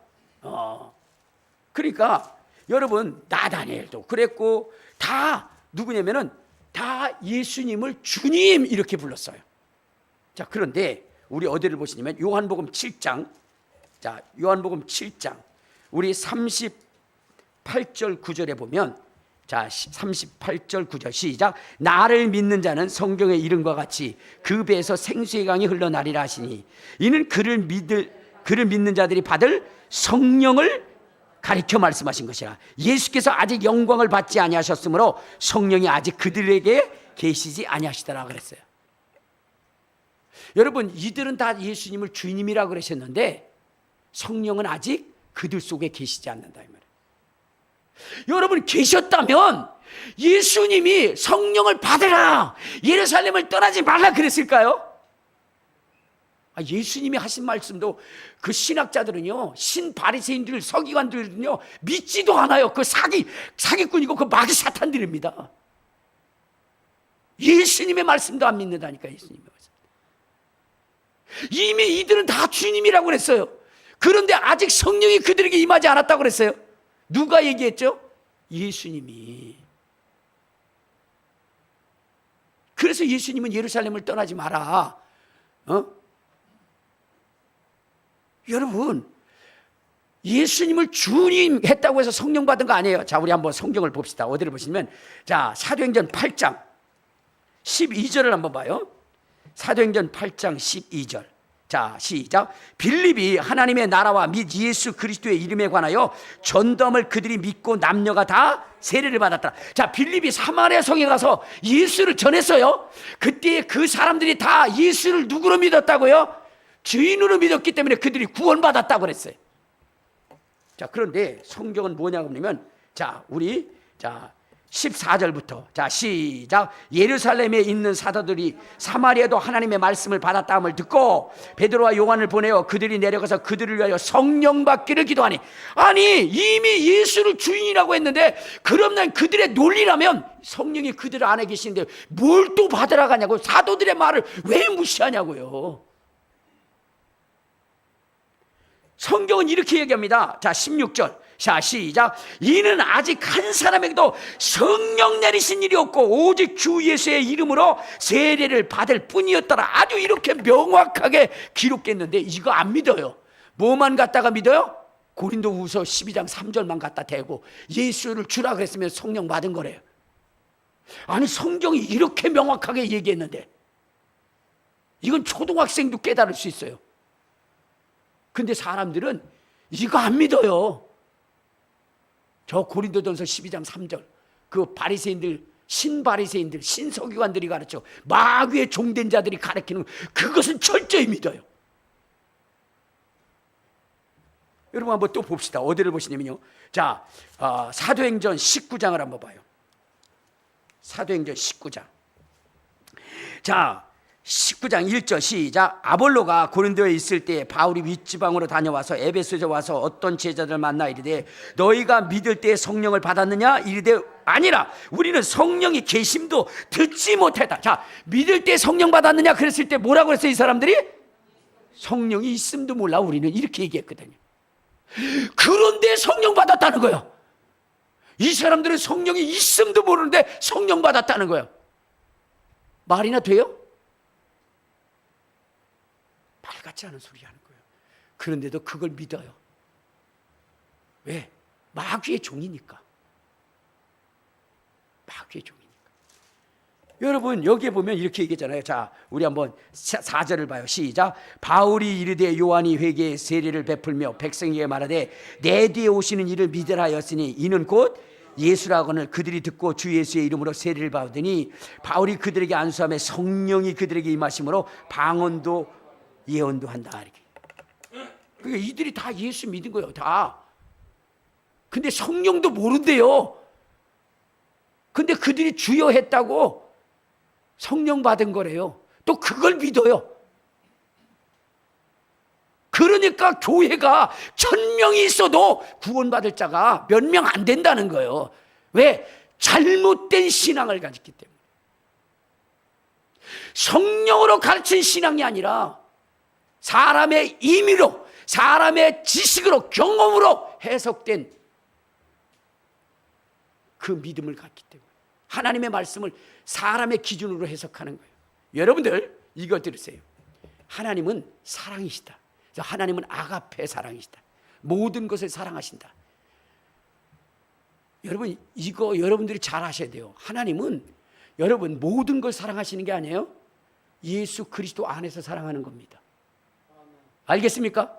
그러니까 여러분 나다니엘도 그랬고 다 누구냐면은 다 예수님을 주님 이렇게 불렀어요. 자, 그런데 우리 어디를 보시냐면 요한복음 7장. 자, 요한복음 7장 우리 38절 9절에 보면, 자, 38절 9절 시작. 나를 믿는 자는 성경의 이름과 같이 그 배에서 생수의 강이 흘러나리라 하시니 이는 그를 믿는 자들이 받을 성령을 가리켜 말씀하신 것이라. 예수께서 아직 영광을 받지 아니하셨으므로 성령이 아직 그들에게 계시지 아니하시더라 그랬어요. 여러분, 이들은 다 예수님을 주님이라고 그러셨는데 성령은 아직 그들 속에 계시지 않는다 이 말이에요. 여러분, 계셨다면 예수님이 성령을 받으라, 예루살렘을 떠나지 말라 그랬을까요? 예수님이 하신 말씀도 그 신학자들은요, 신바리새인들, 서기관들은요 믿지도 않아요. 그 사기꾼이고 그 마귀 사탄들입니다. 예수님의 말씀도 안 믿는다니까. 예수님의 말씀. 이미 이들은 다 주님이라고 그랬어요. 그런데 아직 성령이 그들에게 임하지 않았다고 그랬어요. 누가 얘기했죠? 예수님이. 그래서 예수님은 예루살렘을 떠나지 마라. 여러분, 예수님을 주님 했다고 해서 성령 받은 거 아니에요. 자, 우리 한번 성경을 봅시다. 어디를 보시면, 자, 사도행전 8장 12절을 한번 봐요. 사도행전 8장 12절. 자, 시작. 빌립이 하나님의 나라와 및 예수 그리스도의 이름에 관하여 전도함을 그들이 믿고 남녀가 다 세례를 받았다. 자, 빌립이 사마리아 성에 가서 예수를 전했어요. 그때 그 사람들이 다 예수를 누구로 믿었다고요? 주인으로 믿었기 때문에 그들이 구원받았다고 그랬어요. 자, 그런데 성경은 뭐냐고 하면, 자, 우리 14절부터 자, 시작. 예루살렘에 있는 사도들이 사마리아도 하나님의 말씀을 받았다함을 듣고 베드로와 요한을 보내어 그들이 내려가서 그들을 위하여 성령 받기를 기도하니. 아니, 이미 예수를 주인이라고 했는데 그럼 난 그들의 논리라면 성령이 그들 안에 계시는데 뭘 또 받으러 가냐고. 사도들의 말을 왜 무시하냐고요. 성경은 이렇게 얘기합니다. 자, 16절. 자, 시작. 이는 아직 한 사람에게도 성령 내리신 일이 없고 오직 주 예수의 이름으로 세례를 받을 뿐이었더라. 아주 이렇게 명확하게 기록됐는데 이거 안 믿어요. 뭐만 갖다가 믿어요? 고린도후서 12장 3절만 갖다 대고 예수를 주라 그랬으면 성령 받은 거래요. 아니, 성경이 이렇게 명확하게 얘기했는데 이건 초등학생도 깨달을 수 있어요. 근데 사람들은 이거 안 믿어요. 저 고린도전서 12장 3절 그 바리새인들, 신바리새인들, 신서기관들이 가르쳐 마귀의 종된 자들이 가르치는 그것은 철저히 믿어요. 여러분 한번 또 봅시다. 어디를 보시냐면요, 자, 사도행전 19장을 한번 봐요. 사도행전 19장. 자, 19장 1절 시작. 아볼로가 고린도에 있을 때 바울이 윗지방으로 다녀와서 에베소에 와서 어떤 제자들 만나 이르되 너희가 믿을 때 성령을 받았느냐? 이르되 아니라 우리는 성령이 계심도 듣지 못했다. 자, 믿을 때 성령 받았느냐 그랬을 때 뭐라고 그랬어요? 이 사람들이 성령이 있음도 몰라 우리는 이렇게 얘기했거든요. 그런데 성령 받았다는 거예요. 이 사람들은 성령이 있음도 모르는데 성령 받았다는 거예요. 말이나 돼요? 말 같지 않은 소리 하는 거예요. 그런데도 그걸 믿어요. 왜? 마귀의 종이니까. 마귀의 종이니까. 여러분 여기에 보면 이렇게 얘기했잖아요. 자, 우리 한번 4절을 봐요. 시작. 바울이 이르되 요한이 회개의 세례를 베풀며 백성에게 말하되 내 뒤에 오시는 이를 믿으라 하였으니 이는 곧 예수라고는 그들이 듣고 주 예수의 이름으로 세례를 받으니 바울이 그들에게 안수하며 성령이 그들에게 임하심으로 방언도 예언도 한다. 이렇게. 그러니까 이들이 다 예수 믿은 거예요. 다. 근데 성령도 모른대요. 근데 그들이 주여 했다고 성령 받은 거래요. 또 그걸 믿어요. 그러니까 교회가 1000명이 있어도 구원받을 자가 몇 명 안 된다는 거예요. 왜? 잘못된 신앙을 가졌기 때문에. 성령으로 가르친 신앙이 아니라 사람의 임의로, 사람의 지식으로, 경험으로 해석된 그 믿음을 갖기 때문에 하나님의 말씀을 사람의 기준으로 해석하는 거예요. 여러분들 이거 들으세요. 하나님은 사랑이시다. 하나님은 아가페 사랑이시다. 모든 것을 사랑하신다. 여러분 이거 여러분들이 잘 아셔야 돼요. 하나님은 여러분 모든 걸 사랑하시는 게 아니에요. 예수 그리스도 안에서 사랑하는 겁니다. 알겠습니까?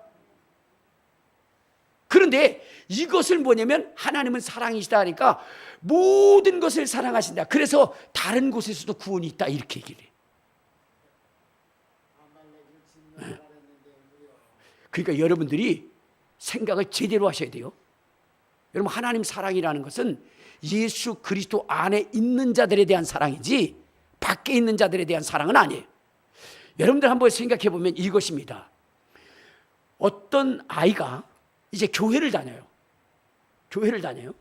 그런데 이것을 뭐냐면 하나님은 사랑이시다 하니까 모든 것을 사랑하신다. 그래서 다른 곳에서도 구원이 있다 이렇게 얘기를 해요. 그러니까 여러분들이 생각을 제대로 하셔야 돼요. 여러분 하나님 사랑이라는 것은 예수 그리스도 안에 있는 자들에 대한 사랑이지 밖에 있는 자들에 대한 사랑은 아니에요. 여러분들 한번 생각해 보면 이것입니다. 어떤 아이가 이제 교회를 다녀요. 교회를 다녀요.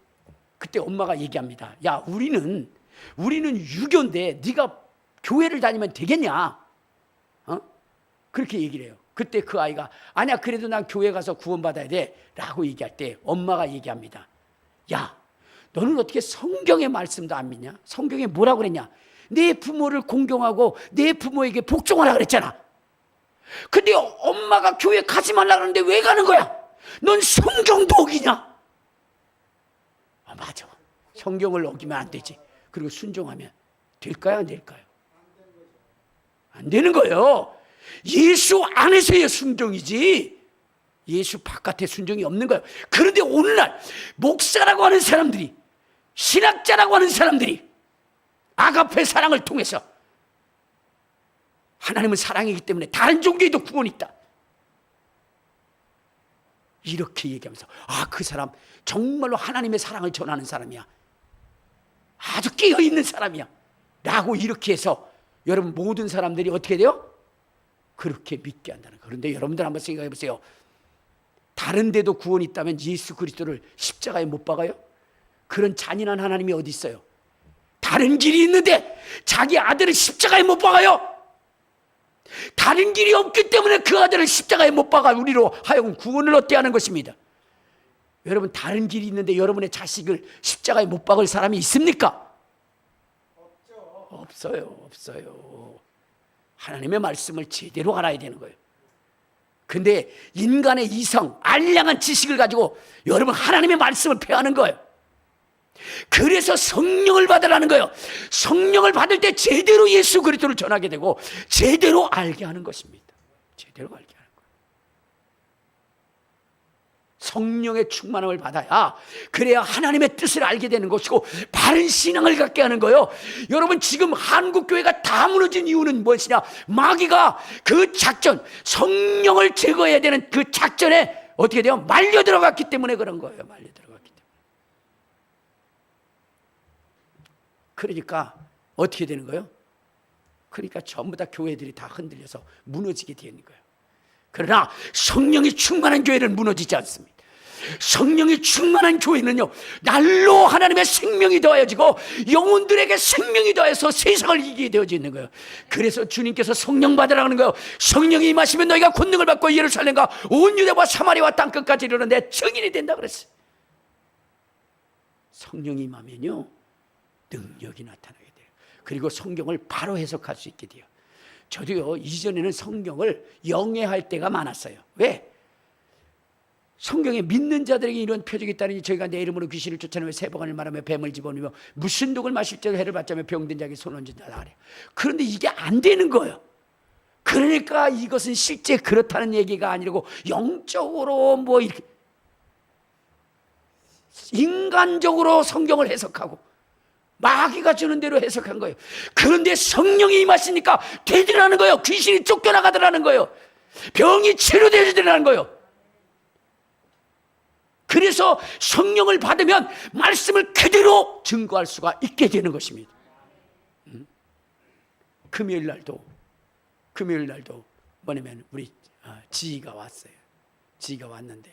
그때 엄마가 얘기합니다. 야, 우리는 유교인데 네가 교회를 다니면 되겠냐? 그렇게 얘기를 해요. 그때 그 아이가 아니야, 그래도 난 교회 가서 구원받아야 돼 라고 얘기할 때 엄마가 얘기합니다. 야, 너는 어떻게 성경의 말씀도 안 믿냐? 성경에 뭐라고 그랬냐? 내 부모를 공경하고 내 부모에게 복종하라 그랬잖아. 근데 엄마가 교회 가지 말라 그러는데 왜 가는 거야? 넌 성경도 어기냐? 맞아. 성경을 어기면 안 되지. 그리고 순종하면 될까요? 안 될까요? 안 되는 거예요. 예수 안에서의 순종이지 예수 바깥의 순종이 없는 거예요. 그런데 오늘날 목사라고 하는 사람들이, 신학자라고 하는 사람들이 아가페 사랑을 통해서 하나님은 사랑이기 때문에 다른 종교에도 구원이 있다, 이렇게 얘기하면서 그 사람 정말로 하나님의 사랑을 전하는 사람이야, 아주 깨어있는 사람이야 라고 이렇게 해서 여러분 모든 사람들이 어떻게 돼요? 그렇게 믿게 한다는 거예요. 그런데 여러분들 한번 생각해 보세요. 다른 데도 구원이 있다면 예수 그리스도를 십자가에 못 박아요? 그런 잔인한 하나님이 어디 있어요? 다른 길이 있는데 자기 아들을 십자가에 못 박아요? 다른 길이 없기 때문에 그 아들을 십자가에 못 박아 우리로 하여금 구원을 얻게 하는 것입니다. 여러분 다른 길이 있는데 여러분의 자식을 십자가에 못 박을 사람이 있습니까? 없어요. 하나님의 말씀을 제대로 알아야 되는 거예요. 근데 인간의 이성, 알량한 지식을 가지고 여러분 하나님의 말씀을 폐하는 거예요. 그래서 성령을 받으라는 거예요. 성령을 받을 때 제대로 예수 그리스도를 전하게 되고 제대로 알게 하는 것입니다. 제대로 알게 하는 거예요. 성령의 충만함을 받아야, 그래야 하나님의 뜻을 알게 되는 것이고 바른 신앙을 갖게 하는 거예요. 여러분 지금 한국교회가 다 무너진 이유는 무엇이냐? 마귀가 그 작전, 성령을 제거해야 되는 그 작전에 어떻게 돼요? 말려 들어갔기 때문에 그런 거예요. 말려 들어갔기 때문에. 그러니까 어떻게 되는 거예요? 그러니까 전부 다 교회들이 다 흔들려서 무너지게 되는 거예요. 그러나 성령이 충만한 교회는 무너지지 않습니다. 성령이 충만한 교회는요, 날로 하나님의 생명이 더해지고 영혼들에게 생명이 더해서 세상을 이기게 되어지는 거예요. 그래서 주님께서 성령 받으라는 거예요. 성령이 임하시면 너희가 권능을 받고 예루살렘과 온 유대와 사마리아와 땅끝까지 이르는 내 증인이 된다 그랬어요. 성령이 임하면요 능력이 나타나게 돼요. 그리고 성경을 바로 해석할 수 있게 돼요. 저도요 이전에는 성경을 영해할 때가 많았어요. 왜? 성경에 믿는 자들에게 이런 표적이 있다니 저희가 내 이름으로 귀신을 쫓아내며 세번을 말하며 뱀을 집어넣으며 무슨 독을 마실 때 해를 받자며 병든 자에게 손 얹은다 하래요. 그런데 이게 안 되는 거예요. 그러니까 이것은 실제 그렇다는 얘기가 아니고 영적으로 뭐 이렇게 인간적으로 성경을 해석하고 마귀가 주는 대로 해석한 거예요. 그런데 성령이 임하시니까 되더라는 거예요. 귀신이 쫓겨나가더라는 거예요. 병이 치료되더라는 거예요. 그래서 성령을 받으면 말씀을 그대로 증거할 수가 있게 되는 것입니다. 금요일 날도 뭐냐면 우리 지희가 왔어요. 지희가 왔는데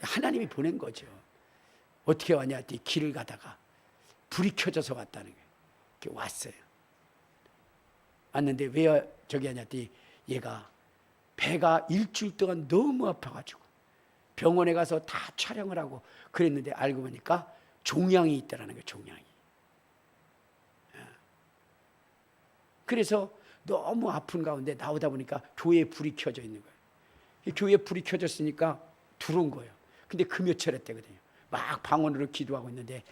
하나님이 보낸 거죠. 어떻게 왔냐 했더니 길을 가다가 불이 켜져서 왔다는 거예요. 이렇게 왔어요. 왔는데 왜 저기 하냐 했더니 얘가 배가 일주일 동안 너무 아파가지고 병원에 가서 다 촬영을 하고 그랬는데 알고 보니까 종양이 있다라는 거예요. 종양이. 그래서 너무 아픈 가운데 나오다 보니까 교회에 불이 켜져 있는 거예요. 교회에 불이 켜졌으니까 들어온 거예요. 근데 금요철에 때거든요. 막 방언으로 기도하고 있는데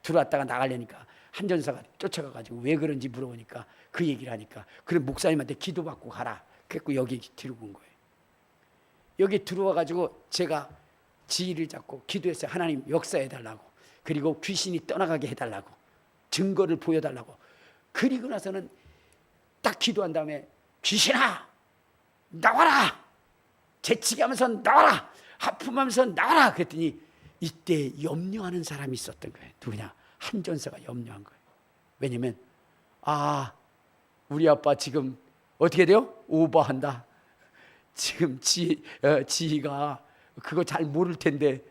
들어왔다가 나가려니까 한 전사가 쫓아가가지고 왜 그런지 물어보니까 그 얘기를 하니까 그래 목사님한테 기도받고 가라. 그래서 여기 들고 온 거예요. 여기 들어와가지고 제가 지휘를 잡고 기도했어요. 하나님 역사해달라고, 그리고 귀신이 떠나가게 해달라고, 증거를 보여달라고. 그리고 나서는 딱 기도한 다음에 귀신아 나와라, 재치기 하면서 나와라, 하품하면서 나와라 그랬더니 이때 염려하는 사람이 있었던 거예요. 누구냐? 한전사가 염려한 거예요. 왜냐면 우리 아빠 지금 어떻게 돼요? 오버한다. 지금 지희가 그거 잘 모를 텐데,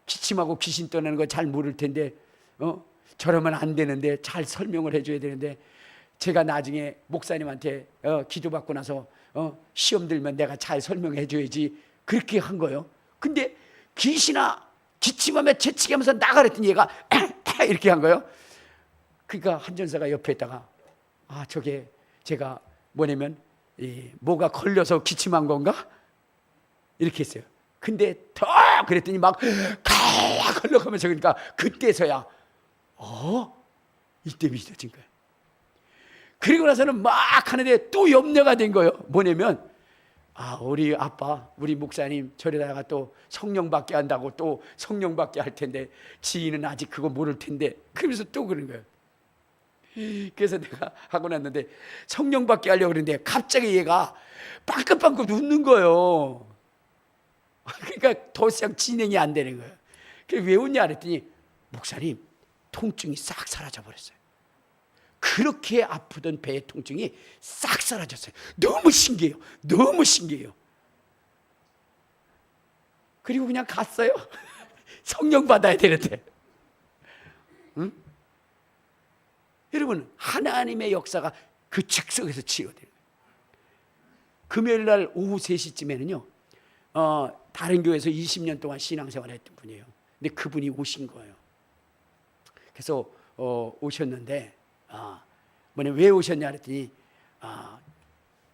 기침하고 귀신 떠나는 거 잘 모를 텐데, 저러면 안 되는데 잘 설명을 해줘야 되는데, 제가 나중에 목사님한테 기도받고 나서 시험 들면 내가 잘 설명해 줘야지, 그렇게 한 거예요. 근데 귀신아 기침하며 재치기하면서 나가랬더니 얘가 이렇게 한 거예요. 그러니까 한전사가 옆에 있다가 저게 제가 뭐냐면 뭐가 걸려서 기침한 건가? 이렇게 했어요. 근데 더 그랬더니 막 걸려가면서, 그러니까 그때서야 이때 믿어진 거예요. 그리고 나서는 막 하는데 또 염려가 된 거예요. 뭐냐면 우리 아빠, 우리 목사님 저러다가 또 성령 받게 한다고 또 성령 받게 할 텐데 지인은 아직 그거 모를 텐데 그러면서 또 그런 거예요. 그래서 내가 하고 났는데 성령 받게 하려고 그러는데 갑자기 얘가 빵긋빵긋 웃는 거예요. 그러니까 더 이상 진행이 안 되는 거예요. 그래서 왜 웃냐 그랬더니 목사님 통증이 싹 사라져 버렸어요. 그렇게 아프던 배의 통증이 싹 사라졌어요. 너무 신기해요. 너무 신기해요. 그리고 그냥 갔어요. 성령 받아야 되는데. 응? 여러분 하나님의 역사가 그 즉석에서 치유돼요. 금요일 날 오후 3시쯤에는요 다른 교회에서 20년 동안 신앙생활을 했던 분이에요. 근데 그분이 오신 거예요. 그래서 오셨는데 왜 오셨냐 그랬더니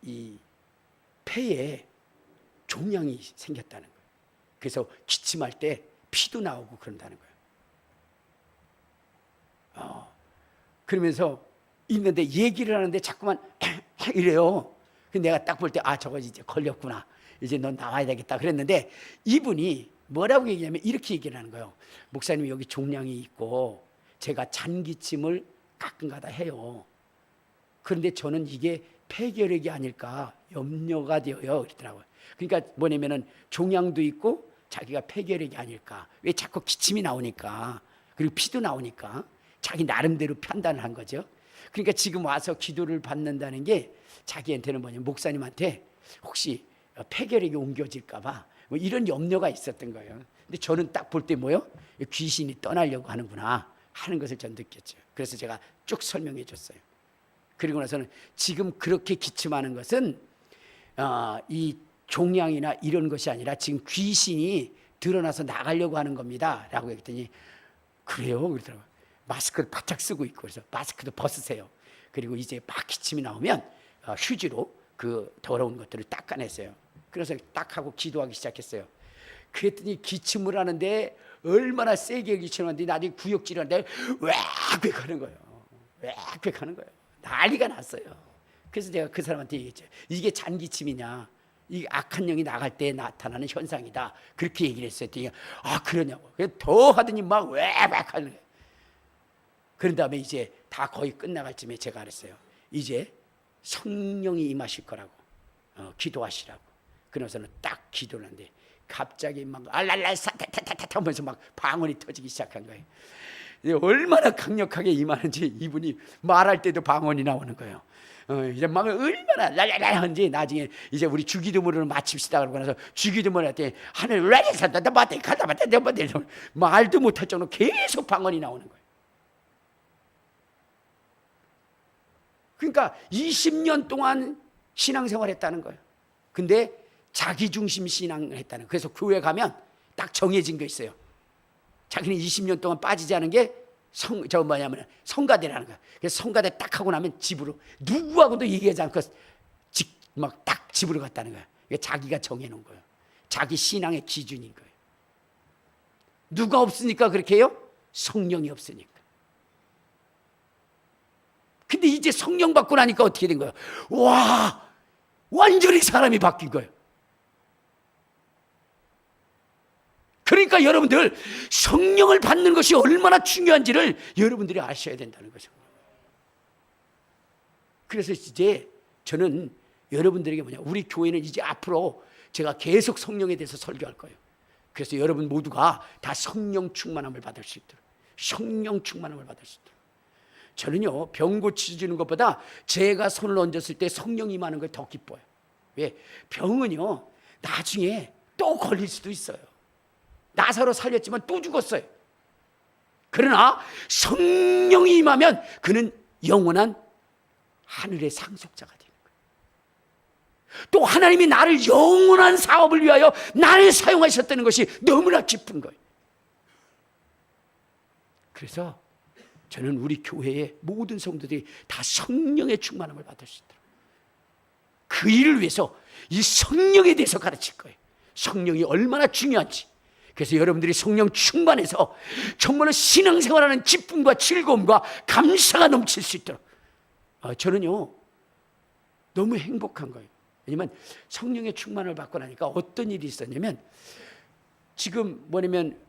이 폐에 종양이 생겼다는 거예요. 그래서 기침할 때 피도 나오고 그런다는 거예요. 그러면서 있는데 얘기를 하는데 자꾸만 이래요. 근데 내가 딱 볼 때 저거 이제 걸렸구나. 이제 넌 나와야 되겠다 그랬는데 이분이 뭐라고 얘기하냐면 이렇게 얘기를 하는 거예요. 목사님 여기 종양이 있고 제가 잔기침을 가끔가다 해요. 그런데 저는 이게 폐결핵이 아닐까 염려가 되어요 그러더라고요. 그러니까 뭐냐면은 종양도 있고 자기가 폐결핵이 아닐까. 왜 자꾸 기침이 나오니까 그리고 피도 나오니까 자기 나름대로 판단을 한 거죠. 그러니까 지금 와서 기도를 받는다는 게 자기한테는 뭐냐면 목사님한테 혹시 폐결핵이 옮겨질까 봐 뭐 이런 염려가 있었던 거예요. 근데 저는 딱 볼 때 뭐요? 귀신이 떠나려고 하는구나 하는 것을 전 느꼈죠. 그래서 제가 쭉 설명해 줬어요. 그리고 나서는 지금 그렇게 기침하는 것은 이 종양이나 이런 것이 아니라 지금 귀신이 드러나서 나가려고 하는 겁니다 라고 했더니 그래요? 그러더라고요. 마스크를 바짝 쓰고 있고 그래서 마스크도 벗으세요. 그리고 이제 막 기침이 나오면 휴지로 그 더러운 것들을 닦아냈어요. 그래서 딱 하고 기도하기 시작했어요. 그랬더니 기침을 하는데 얼마나 세게 기침하는데 나중에 구역질을 하는데 웩 하는 거예요. 웩 하는 거예요. 난리가 났어요. 그래서 제가 그 사람한테 얘기했죠. 이게 잔기침이냐 이 악한 영이 나갈 때 나타나는 현상이다 그렇게 얘기를 했어요. 그러냐고. 더 하더니 막 웩 하는 거예요. 그런 다음에 이제 다 거의 끝나갈 쯤에 제가 그랬어요. 이제 성령이 임하실 거라고 기도하시라고. 그러고서는 딱 기도를 하는데 갑자기 막 알랄랄 사타타타타 하면서 막 방언이 터지기 시작한 거예요. 얼마나 강력하게 임하는지 이분이 말할 때도 방언이 나오는 거예요. 이제 막 얼마나 랄랄랄 하는지 나중에 이제 우리 주기도문을 마칩시다 그러고 나서 주기도문 할 때 하늘 랄랄살다 마대 가다 마대 내 마대 말도 못할 정도로 계속 방언이 나오는 거예요. 그러니까 20년 동안 신앙생활 했다는 거예요. 근데 자기중심 신앙을 했다는 거예요. 그래서 교회 가면 딱 정해진 거 있어요. 자기는 20년 동안 빠지지 않은 게 성가대라는 거예요. 그래서 성가대 딱 하고 나면 집으로 누구하고도 얘기하지 않고 막 딱 집으로 갔다는 거예요. 자기가 정해놓은 거예요. 자기 신앙의 기준인 거예요. 누가 없으니까 그렇게 해요? 성령이 없으니까. 근데 이제 성령 받고 나니까 어떻게 된 거예요? 와, 완전히 사람이 바뀐 거예요. 그러니까 여러분들 성령을 받는 것이 얼마나 중요한지를 여러분들이 아셔야 된다는 거죠. 그래서 이제 저는 여러분들에게 우리 교회는 이제 앞으로 제가 계속 성령에 대해서 설교할 거예요. 그래서 여러분 모두가 다 성령 충만함을 받을 수 있도록 성령 충만함을 받을 수 있도록 저는요 병 고쳐주는 것보다 제가 손을 얹었을 때 성령이 임하는 걸 더 기뻐요. 왜? 병은요 나중에 또 걸릴 수도 있어요. 나사로 살렸지만 또 죽었어요. 그러나 성령이 임하면 그는 영원한 하늘의 상속자가 되는 거예요. 또 하나님이 나를 영원한 사업을 위하여 나를 사용하셨다는 것이 너무나 기쁜 거예요. 그래서 저는 우리 교회의 모든 성도들이 다 성령의 충만함을 받을 수 있도록 그 일을 위해서 이 성령에 대해서 가르칠 거예요. 성령이 얼마나 중요한지. 그래서 여러분들이 성령 충만해서 정말로 신앙생활하는 기쁨과 즐거움과 감사가 넘칠 수 있도록 저는요 너무 행복한 거예요. 왜냐면 성령의 충만을 받고 나니까 어떤 일이 있었냐면, 지금 뭐냐면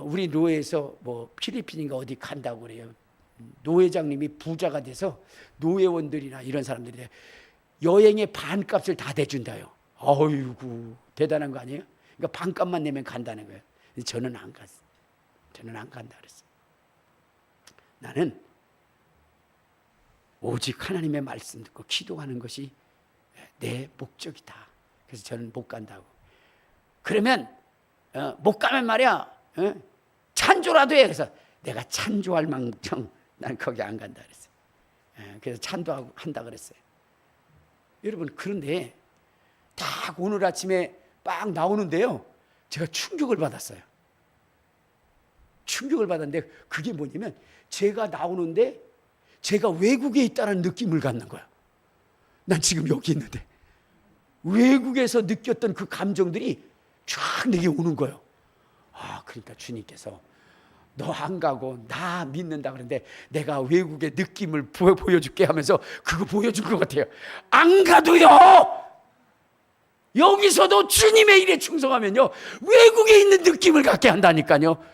우리 노회에서 뭐 필리핀인가 어디 간다고 그래요. 노회장님이 부자가 돼서 노회원들이나 이런 사람들이 여행의 반값을 다 대준다요. 어이구 대단한 거 아니에요? 그러니까 반값만 내면 간다는 거예요. 저는 안 갔어요. 저는 안 간다 그랬어요. 나는 오직 하나님의 말씀 듣고 기도하는 것이 내 목적이다. 그래서 저는 못 간다고. 그러면 못 가면 말이야 찬조라도 해. 그래서 내가 찬조할 망정 난 거기 안 간다 그랬어요. 그래서 찬도 한다 그랬어요. 여러분, 그런데 딱 오늘 아침에 막 나오는데요, 제가 충격을 받았어요. 충격을 받았는데 그게 뭐냐면, 제가 나오는데 제가 외국에 있다는 느낌을 갖는 거야. 난 지금 여기 있는데 외국에서 느꼈던 그 감정들이 쫙 내게 오는 거예요. 그러니까 주님께서 너 안 가고 나 믿는다 그러는데 내가 외국의 느낌을 보여줄게 하면서 그거 보여준 것 같아요. 안 가도요, 여기서도 주님의 일에 충성하면요 외국에 있는 느낌을 갖게 한다니까요.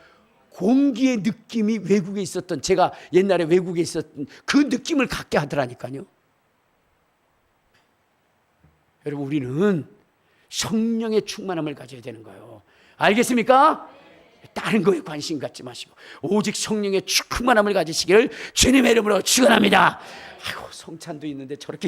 공기의 느낌이 외국에 있었던, 제가 옛날에 외국에 있었던 그 느낌을 갖게 하더라니까요. 여러분, 우리는 성령의 충만함을 가져야 되는 거예요. 알겠습니까? 다른 거에 관심 갖지 마시고 오직 성령의 충만함을 가지시기를 주님의 이름으로 축원합니다. 아이고, 성찬도 있는데 저렇게